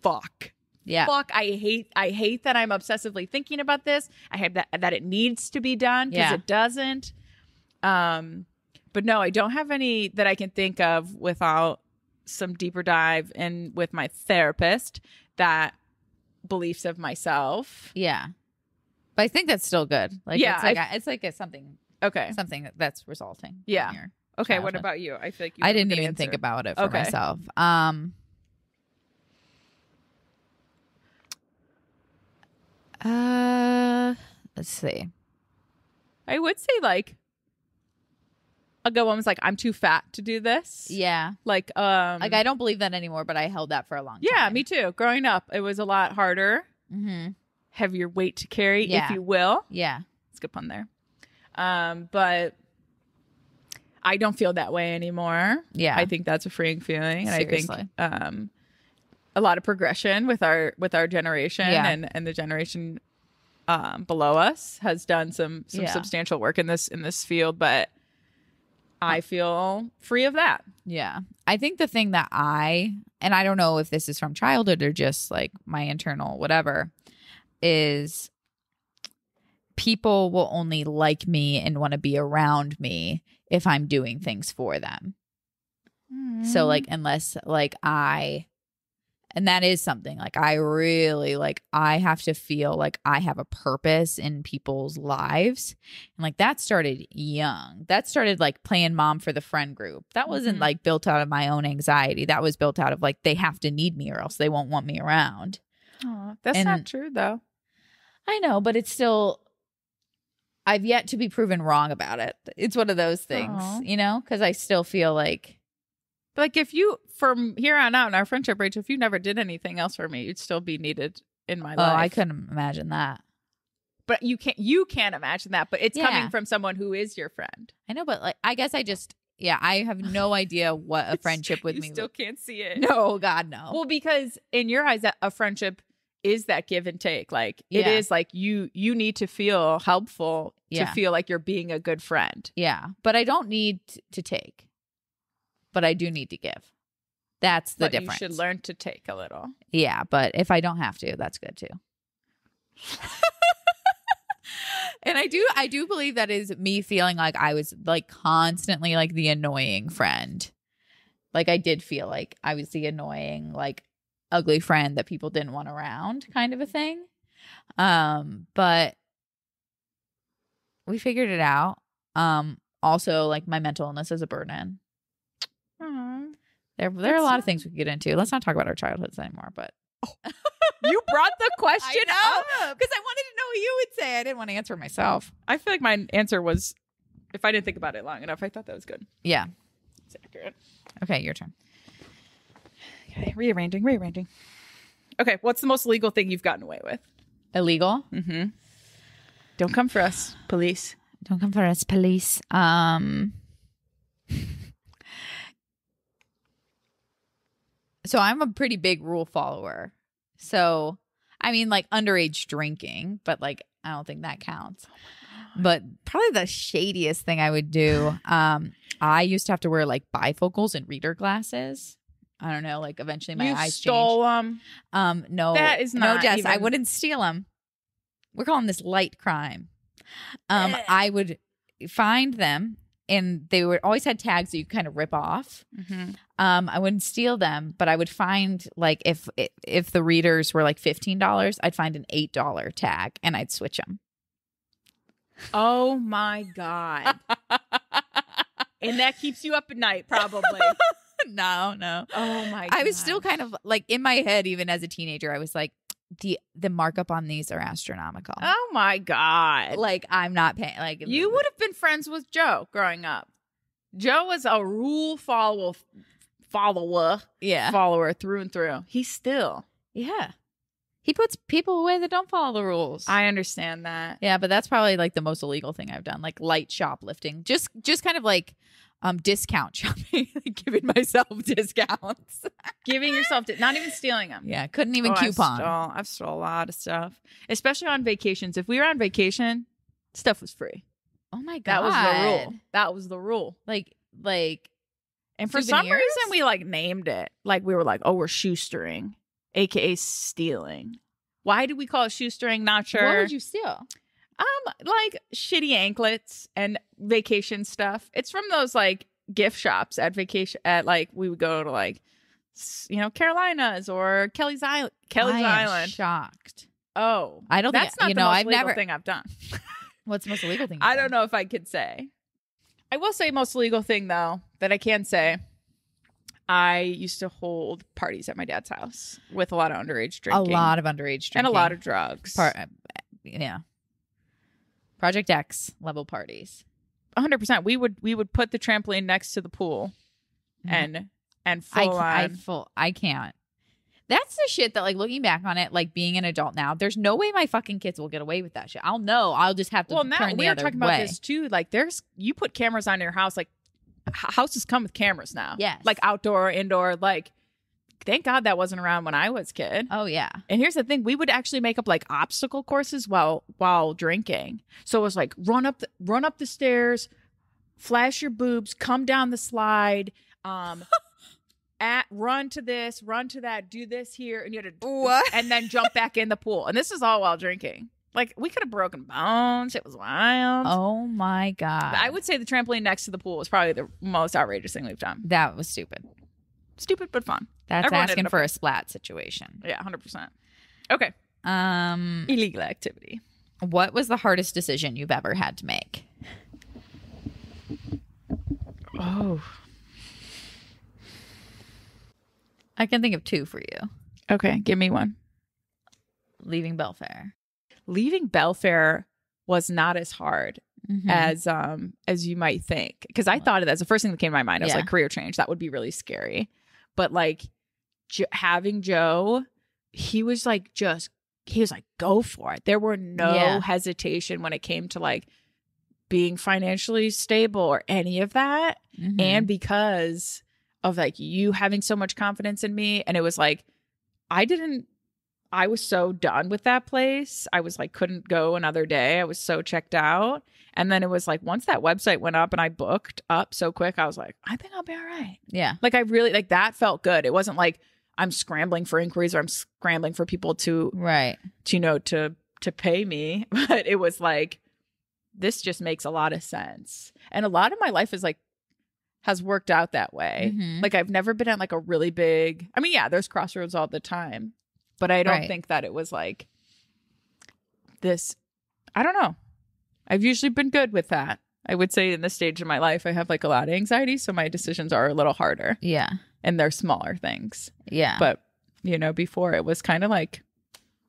fuck. Yeah. Fuck, I hate that I'm obsessively thinking about this. I hate that it needs to be done because it doesn't. But no, I don't have any that I can think of without some deeper dive in with my therapist, that beliefs of myself. Yeah. But I think that's still good. Like, yeah, it's like something that's resulting. Yeah. From your okay. childhood. What about you? I feel like I didn't even think about it for myself. Let's see. I would say like a good one was like, I'm too fat to do this. Yeah. Like I don't believe that anymore, but I held that for a long time. Yeah, me too. Growing up, it was a lot harder. Mm-hmm. Heavier weight to carry, if you will. Yeah. It's a good pun there. But I don't feel that way anymore. Yeah. I think that's a freeing feeling. And seriously. I think a lot of progression with our generation and the generation below us has done some substantial work in this field, but I feel free of that. Yeah. I think the thing that and I don't know if this is from childhood or just like my internal whatever, is people will only like me and want to be around me if I'm doing things for them. So like, unless like and that is something like I really like, I have to feel like I have a purpose in people's lives. And like that started young. That started like playing mom for the friend group. That wasn't like built out of my own anxiety. That was built out of like, they have to need me or else they won't want me around. Oh, that's not true though. I know, but it's still, I've yet to be proven wrong about it. It's one of those things, you know, because I still feel like. Like if you, from here on out in our friendship, Rach, if you never did anything else for me, you'd still be needed in my life. Oh, I couldn't imagine that. But you can't imagine that. But it's coming from someone who is your friend. I know, but like, I guess I just, I have no idea what a friendship with me. You still can't see it. No, God, no. Well, because in your eyes, a friendship is that give and take. Like it is like you need to feel helpful to feel like you're being a good friend. Yeah, but I don't need to take. But I do need to give. That's the difference. You should learn to take a little. Yeah, but if I don't have to, that's good too. And I do believe that is me feeling like I was like constantly like the annoying friend. Like I did feel like I was the annoying, like ugly friend that people didn't want around kind of a thing. But we figured it out. Also like my mental illness is a burden. There are a lot of things we could get into. Let's not talk about our childhoods anymore, but you brought the question up because I wanted to know what you would say. I didn't want to answer myself. I feel like my answer was, if I didn't think about it long enough, I thought that was good. Yeah. It's accurate. Okay, your turn. Okay, rearranging. Okay, what's the most illegal thing you've gotten away with? Illegal? Mm-hmm. Don't come for us, police. Don't come for us, police. So I'm a pretty big rule follower. So, I mean, like underage drinking, but like, I don't think that counts. But probably the shadiest thing I would do, I used to have to wear like bifocals and reader glasses. I don't know, like eventually my eyes stole changed. No, that is not. No, Jess, even... I wouldn't steal them. We're calling this light crime. I would find them. And they were always had tags that you kind of rip off. Mm-hmm. I wouldn't steal them, but I would find like if the readers were like $15, I'd find an $8 tag and I'd switch them. Oh my God! And that keeps you up at night, probably. No. Oh my God! I was still kind of like in my head, even as a teenager, I was like, the markup on these are astronomical. Oh my God. Like I'm not paying. Like you would have been friends with Joe growing up. Joe was a rule follower. Yeah. Follower through and through. He's still. Yeah. He puts people away that don't follow the rules. I understand that. Yeah, but that's probably like the most illegal thing I've done. Like light shoplifting. Just kind of like discount shopping, giving myself discounts. Giving yourself, not even stealing them. Yeah, couldn't even coupon. I've stole a lot of stuff, especially on vacations. If we were on vacation, stuff was free. Oh my God. That was the rule. That was the rule. Like, and for some reason we like named it. Like we were like, oh, we're shoestring, aka stealing. Why did we call it shoestring? Not sure. What would you steal? Like shitty anklets and vacation stuff. It's from those like gift shops at vacation at like we would go to like Carolinas or Kelly's Island. I am shocked. Oh, I don't. That's think, not the most illegal thing I've done. What's the most illegal thing? I don't know if I could say. I will say most illegal thing though that I can say. I used to hold parties at my dad's house with a lot of underage drinking. A lot of underage drinking and a lot of drugs. Yeah. Project X level parties. 100%. We would put the trampoline next to the pool and I can't. That's the shit that like looking back on it, like being an adult now, there's no way my fucking kids will get away with that shit. I'll just have to turn the other way. We were talking about this too. Like you put cameras on your house, like houses come with cameras now. Yes. Like outdoor, indoor, like thank God that wasn't around when I was a kid. Oh yeah. And here's the thing, we would actually make up like obstacle courses while drinking. So it was like run up the stairs, flash your boobs, come down the slide, run to this, run to that, do this here, and you had to and then jump back in the pool. And this is all while drinking. Like, we could have broken bones. It was wild. Oh my God. I would say the trampoline next to the pool was probably the most outrageous thing we've done. That was stupid. Stupid, but fun. That's Everyone asking ended up- for a splat situation. Yeah, 100%. Okay. Illegal activity. What was the hardest decision you've ever had to make? Oh. I can think of 2 for you. Okay, give me one. Leaving Belfair. Leaving Belfair was not as hard Mm-hmm. as you might think, because I thought of that as the first thing that came to my mind. I was Yeah. like, career change, that would be really scary. But like having Joe, he was like, go for it. There were no hesitation when it came to like being financially stable or any of that. Mm-hmm. And because of like you having so much confidence in me, and it was like I was so done with that place. I was like, couldn't go another day. I was so checked out. And then it was like, once that website went up and I booked up so quick, I was like, I think I'll be all right. Yeah. Like, I really, like, that felt good. It wasn't like I'm scrambling for inquiries or I'm scrambling for people to pay me. But it was like, this just makes a lot of sense. And a lot of my life is like, has worked out that way. Mm-hmm. Like, I've never been at like a really big, I mean, yeah, there's crossroads all the time. But I don't think that it was like this. I don't know. I've usually been good with that. I would say in this stage of my life, I have like a lot of anxiety. So my decisions are a little harder. Yeah. And they're smaller things. Yeah. But, before it was kind of like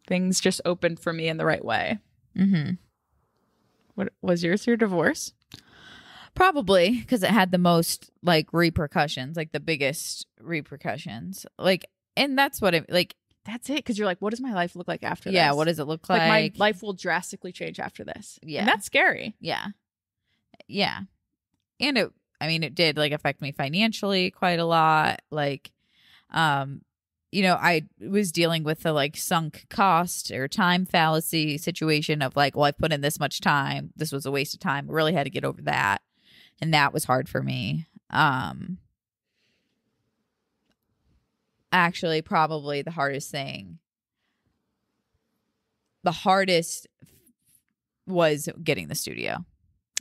things just opened for me in the right way. Mm-hmm. What was yours, your divorce? Probably because it had the most like repercussions, like the biggest repercussions. Like, and that's what it like. That's it. Because you're like, what does my life look like after this? Yeah, what does it look like? Like, my life will drastically change after this. Yeah. And that's scary. Yeah. Yeah. And it did like affect me financially quite a lot. Like, I was dealing with the like sunk cost or time fallacy situation of like, well, I put in this much time. This was a waste of time. I really had to get over that. And that was hard for me. Actually, probably the hardest was getting the studio.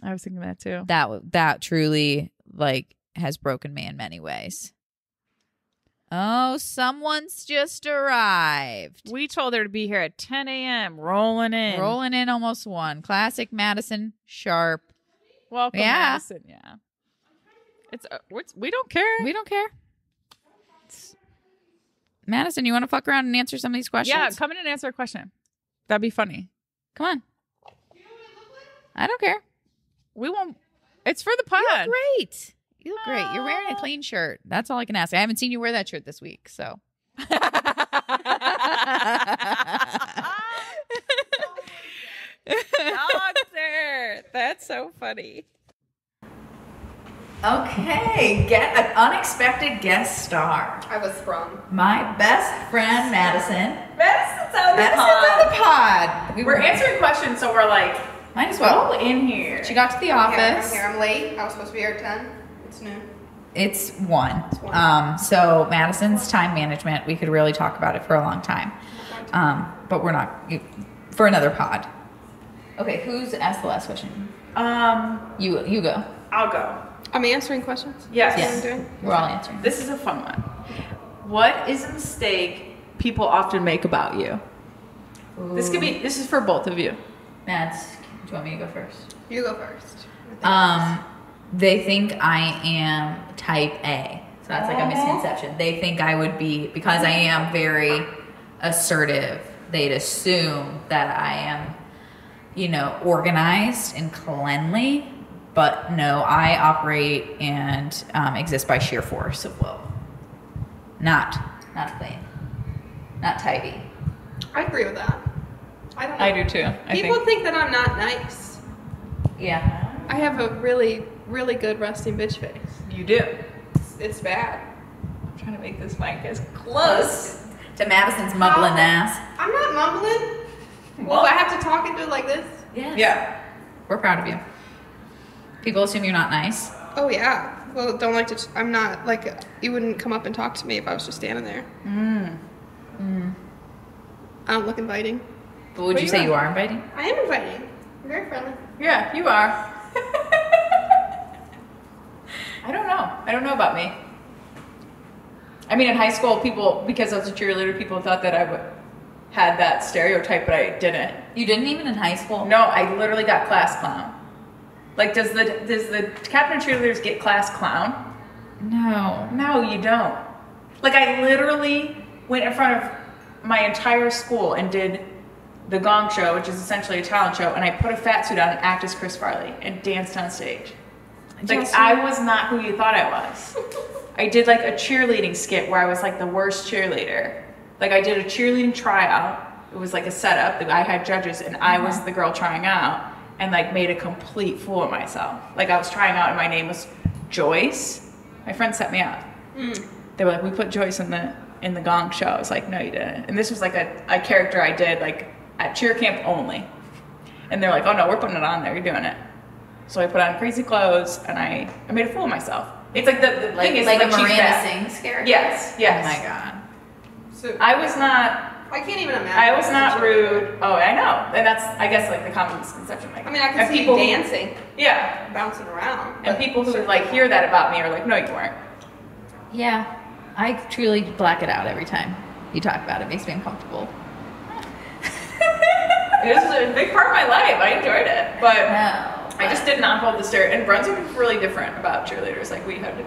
I was thinking that too. That truly like has broken me in many ways. Oh, someone's just arrived. We told her to be here at 10 a.m. Rolling in Almost 1. Classic Madison, sharp. Welcome, Madison. Yeah. It's we don't care. We don't care. Madison, you want to fuck around and answer some of these questions? Yeah, come in and answer a question. That'd be funny. Come on. I don't care. We won't. It's for the pod. You look great. You look great. You're wearing a clean shirt. That's all I can ask. I haven't seen you wear that shirt this week, so. There. That's so funny. Okay, get an unexpected guest star. I was sprung. My best friend, Madison. Madison's on the pod. We're answering questions, so we're like, might as well. In here. She got to the office. I'm here. I'm late. I was supposed to be here at 10. It's noon. It's 1. It's 1. So Madison's time management, we could really talk about it for a long time. But we're not for another pod. Okay, who's asked the last question? You go. I'll go. I'm answering questions? Yes. That's what I'm doing? We're all answering. This is a fun one. What is a mistake people often make about you? Ooh. This is for both of you. Mads, do you want me to go first? You go first. They think I am type A. So that's like a misconception. They think I would be, because I am very assertive, they'd assume that I am, organized and cleanly. But no, I operate and exist by sheer force of will. Not clean. Not tidy. I agree with that. I don't know. I do too. People think that I'm not nice. Yeah. I have a really, really good resting bitch face. You do. It's bad. I'm trying to make this mic as close to Madison's mumbling ass. I'm not mumbling. Well, I have to talk into it like this? Yes. Yeah. We're proud of you. People assume you're not nice. Oh, yeah. Well, I'm not, like, you wouldn't come up and talk to me if I was just standing there. I don't look inviting. But would you say you are inviting? I am inviting. I'm very friendly. Yeah, you are. I don't know. I don't know about me. I mean, in high school, people, because I was a cheerleader, people thought that I had that stereotype, but I didn't. You didn't even in high school? No, I literally got class clown. Like, does the captain of cheerleaders get class clown? No. No, you don't. Like, I literally went in front of my entire school and did the Gong Show, which is essentially a talent show, and I put a fat suit on and acted as Chris Farley and danced on stage. Like, Jess, I was not who you thought I was. I did like a cheerleading skit where I was like the worst cheerleader. Like, I did a cheerleading tryout. It was like a setup. I had judges, and I was the girl trying out, and like made a complete fool of myself. Like, I was trying out, and my name was Joyce. My friend set me up. They were like, "We put Joyce in the Gong Show." I was like, "No, you didn't." And this was like a character I did like at cheer camp only. And they're like, "Oh no, we're putting it on there. You're doing it." So I put on crazy clothes, and I made a fool of myself. It's like the thing is like a she's Miranda fat. Sings character? Yes, yes. Oh my god. So I was not. I can't even imagine. I was not rude. Oh, I know. And that's, I guess, like the common misconception. Like, I mean, I can and see people you who- dancing, Yeah. bouncing around. And people who like hear that about me are like, "No, you weren't." Yeah. I truly black it out every time you talk about it. It makes me uncomfortable. It was a big part of my life. I enjoyed it, but No. I just did not hold the stereotype. And Brunswick was really different about cheerleaders. Like, we had to.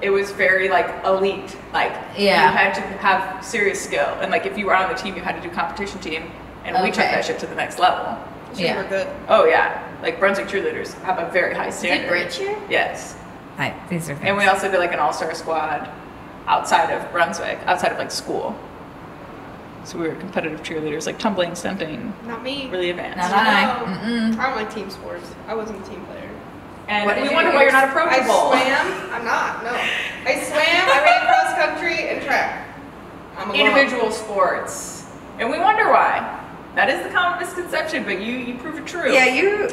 It was very like elite. Like, Yeah. you had to have serious skill, and like if you were on the team, you had to do competition team, and we took Okay. that shit to the next level. She Yeah. were good. Oh yeah, like Brunswick cheerleaders have a very high standard. Rich here? Yes. These are And we also did like an all-star squad outside of Brunswick, outside of like school. So we were competitive cheerleaders, like tumbling, stunting, Not me. really advanced. Not I. No. Mm-mm. I don't like team sports. I wasn't a team player. And What did we you wonder do? why you're not I approachable. swam. I'm not. No. I swam. I ran cross country and track. I'm a Individual sports. And we wonder why. That is the common misconception, but you prove it true. Yeah, you're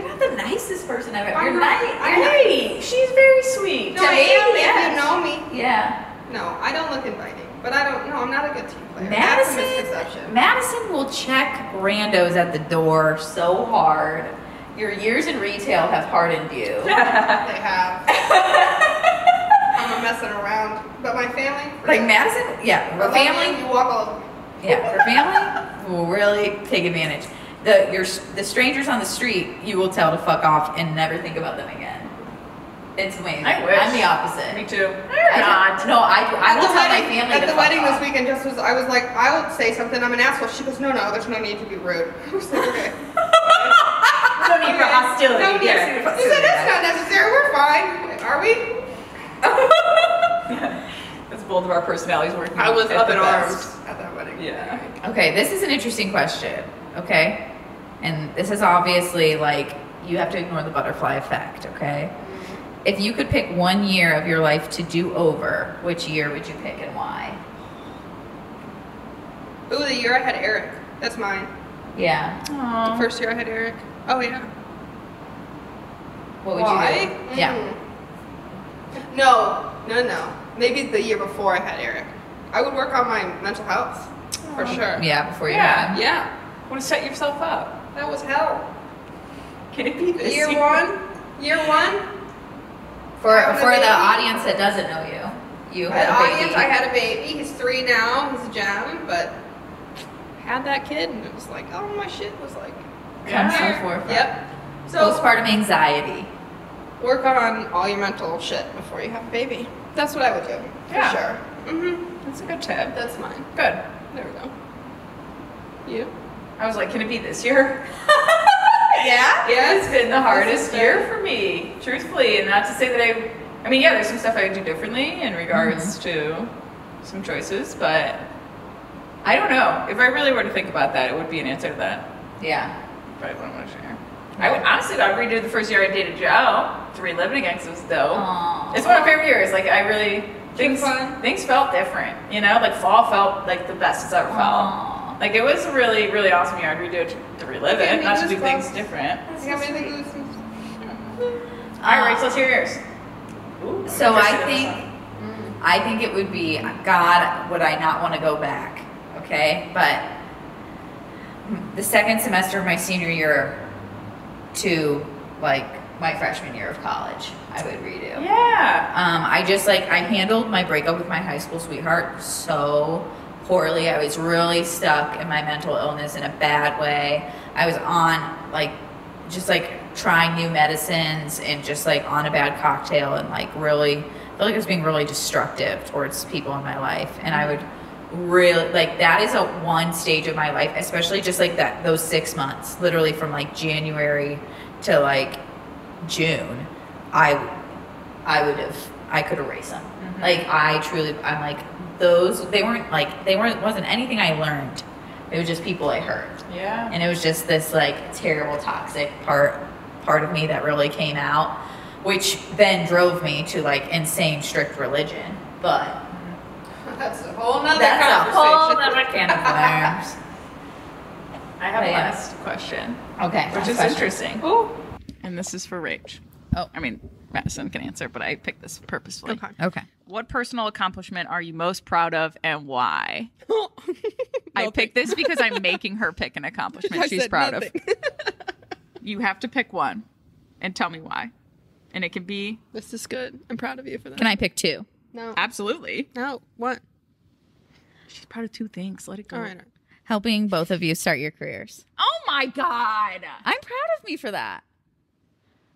not the nicest person I've ever. I'm You're not. nice. Hey, she's very sweet. No, To I me, am. yes. If you know me. Yeah. No, I don't look inviting. But I don't. No, I'm not a good team player. That's a misconception. Madison will check randos at the door so hard. Your years in retail have hardened you. They have. I'm a messing around. But my family. Like Madison, yeah, I her love family, you walk all. yeah, her family will really take advantage. The strangers on the street, you will tell to fuck off and never think about them again. It's amazing. I wish. I'm the opposite. Me too. I Not. No, I will tell my family At to the fuck wedding off. this weekend, Jess was. I was like, I would say something. I'm an asshole. She goes, no, there's no need to be rude. I was like, okay. No need for hostility. No need. here. She said, that's not necessary. We're fine. Are we? That's both of our personalities working. I was at up the in best. arms at that wedding. Yeah. Okay, this is an interesting question. Okay, and this is obviously like you have to ignore the butterfly effect. Okay, if you could pick 1 year of your life to do over, which year would you pick and why? Ooh, the year I had Eric. That's mine. Yeah. The first year I had Eric. Oh, yeah. What would Why? you do? Yeah. No. Maybe the year before I had Eric. I would work on my mental health. For sure. Yeah, before you Yeah. had him. Yeah. Want to set yourself up. That was hell. Can it be this Year one. For Having a the baby. audience that doesn't know you, you had The a baby. audience, I had a baby. He's 3 now. He's a gem, but had that kid, and it was like, oh, my shit was like. Comes to the there. forefront. Yep. So Postpartum anxiety. work on all your mental shit before you have a baby. That's what I would do. Yeah. For sure. That's a good tip. That's mine. Good. There we go. You? I was like, can it be this year? Yeah. Yeah, it's been the hardest This is year for me, truthfully. And not to say that I mean, yeah, there's some stuff I do differently in regards to some choices, but I don't know. If I really were to think about that, it would be an answer to that. Yeah. But I wouldn't want to share. I would honestly, I'd redo the first year I dated Joe to relive it again because it was dope. Aw. It's one of my favorite years. Like, I really, things fun? felt different, you know? Like, fall felt like the best it's ever felt. Aw. Like, it was a really, really awesome year. I'd redo it to relive it, Give me not to do goosebumps. things different. You got me the goosebumps. All right, Rach, let's hear yours. Ooh, So I'm I interested in this think it would be, God, would I not want to go back? okay? But the second semester of my senior year to like my freshman year of college, I would redo. Yeah. I handled my breakup with my high school sweetheart so poorly. I was really stuck in my mental illness in a bad way. I was on trying new medicines and just like on a bad cocktail and like really felt like I was being really destructive towards people in my life. And I would really like, that is a one stage of my life, especially just like those 6 months, literally from like January to like June. I could erase them. Mm-hmm. Like I'm like, wasn't anything I learned. It was just people I hurt. Yeah. And it was just this like terrible toxic part of me that really came out, which then drove me to like insane strict religion. But that's a whole nother can of worms. I have a last question. Okay. Which is interesting. Ooh. And this is for Rach. Oh. I mean, Madison can answer, but I picked this purposefully. Okay. What personal accomplishment are you most proud of and why? I picked this because I'm making her pick an accomplishment she's proud of. You have to pick one and tell me why. And it can be... This is good. I'm proud of you for that. Can I pick two? No. Absolutely. No. What? She's proud of 2 things. Let it go. All right. Helping both of you start your careers. Oh my God. I'm proud of me for that.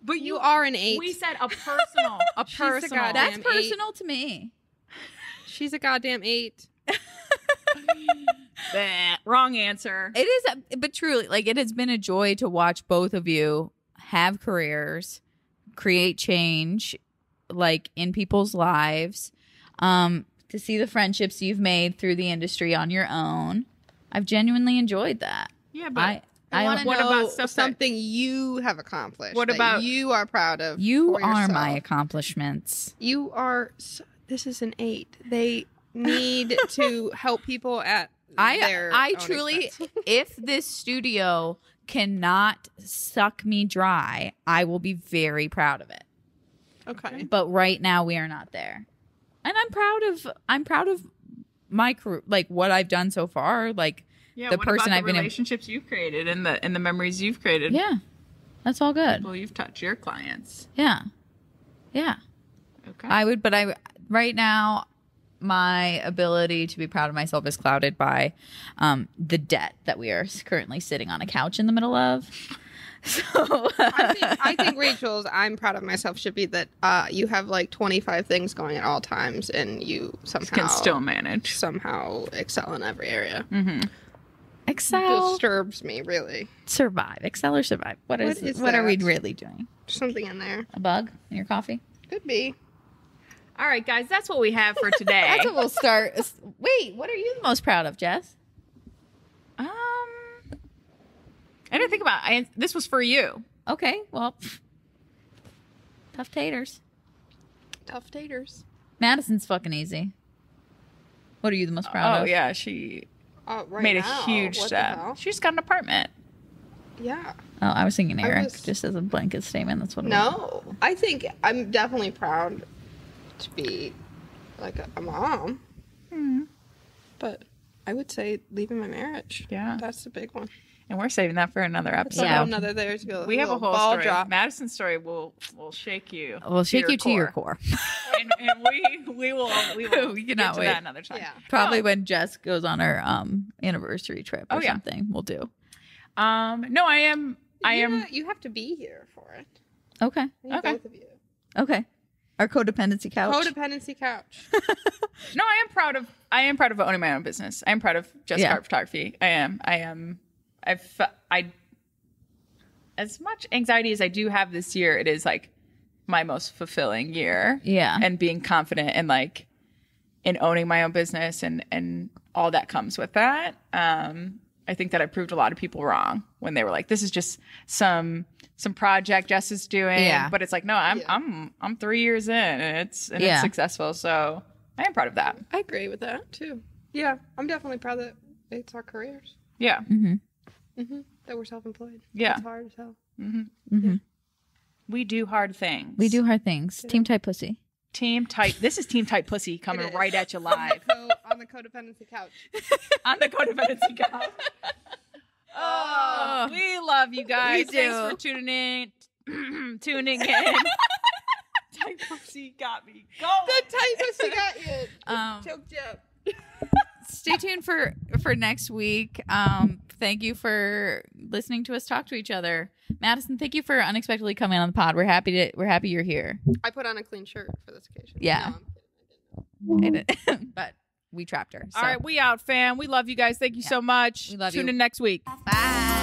But You are an 8. We said a personal. goddamn That's 8. personal to me. She's a goddamn 8. Bleh, wrong answer. It is, but truly, like, it has been a joy to watch both of you have careers, create change, like, in people's lives, to see the friendships you've made through the industry on your own. I've genuinely enjoyed that. Yeah, but I want to what know about stuff something you have accomplished. What that about- you are proud of? You for are yourself? my accomplishments. You are. This is an 8. They need to help people at their I own truly, expense. if this studio cannot suck me dry, I will be very proud of it. Okay. But right now we are not there. And I'm proud of my career, like what I've done so far, like Yeah, the what person about I've the been in. relationships you've created and the memories you've created. Yeah. That's all good. People you've touched, your clients. Yeah. Yeah. Okay. Right now, my ability to be proud of myself is clouded by the debt that we are currently sitting on a couch in the middle of. So I think Rachel's I'm proud of myself should be that you have like 25 things going at all times and you somehow Can still manage. somehow excel in every area. Mm-hmm. excel, Disturbs me really. survive, excel or survive. What are we that? really doing? Something in there A bug in your coffee? could be. All right, guys, that's what we have for today. That's what we'll start. Wait, what are you the most proud of, Jess? I didn't think about it. This was for you. Okay, well, tough taters. Tough taters. Madison's fucking easy. What are you the most proud of? Oh, yeah, she Right made a now, huge what the step. hell? She's got an apartment. Yeah. Oh, I was thinking Eric, was- just as a blanket statement. That's what it was. No, I think I'm definitely proud to be like a mom. But I would say leaving my marriage. Yeah. That's the big one. And we're saving that for another episode. Yeah. Another there's We have a whole ball story. drop. Madison's story will shake you. We'll shake you to your core. and we will We get cannot to wait. that another time. Yeah. Probably when Jess goes on her anniversary trip or yeah. something. We'll do. No, I am. You have to be here for it. Okay. I need Okay. Both of you. Okay. Our codependency couch. Codependency couch. No, I am proud of owning my own business. I am proud of Just Yeah. Art Photography. I am. As much anxiety as I do have this year, it is like my most fulfilling year. Yeah. And being confident and like in owning my own business and all that comes with that. I think that I proved a lot of people wrong when they were like, this is just some project Jess is doing. Yeah. But it's like, no, I'm 3 years in and it's successful. So I am proud of that. I agree with that too. Yeah, I'm definitely proud that it's our careers. Yeah. That we're self-employed. Yeah. It's hard as hell. We do hard things. We do hard things. Team type pussy. Team tight. This is team tight pussy coming right at you live on the codependency couch. on the codependency couch. Oh, we love you guys. We do. Thanks for tuning in. Tight pussy got me going. The tight pussy got you. Choked you up. Stay tuned for next week. Thank you for listening to us talk to each other. Madison, thank you for unexpectedly coming on the pod. We're happy you're here. I put on a clean shirt for this occasion. Yeah. No, I'm kidding. I didn't. But we trapped her. So. All right, we out, fam. We love you guys. Thank you so much. We love Tune you. in next week. Bye.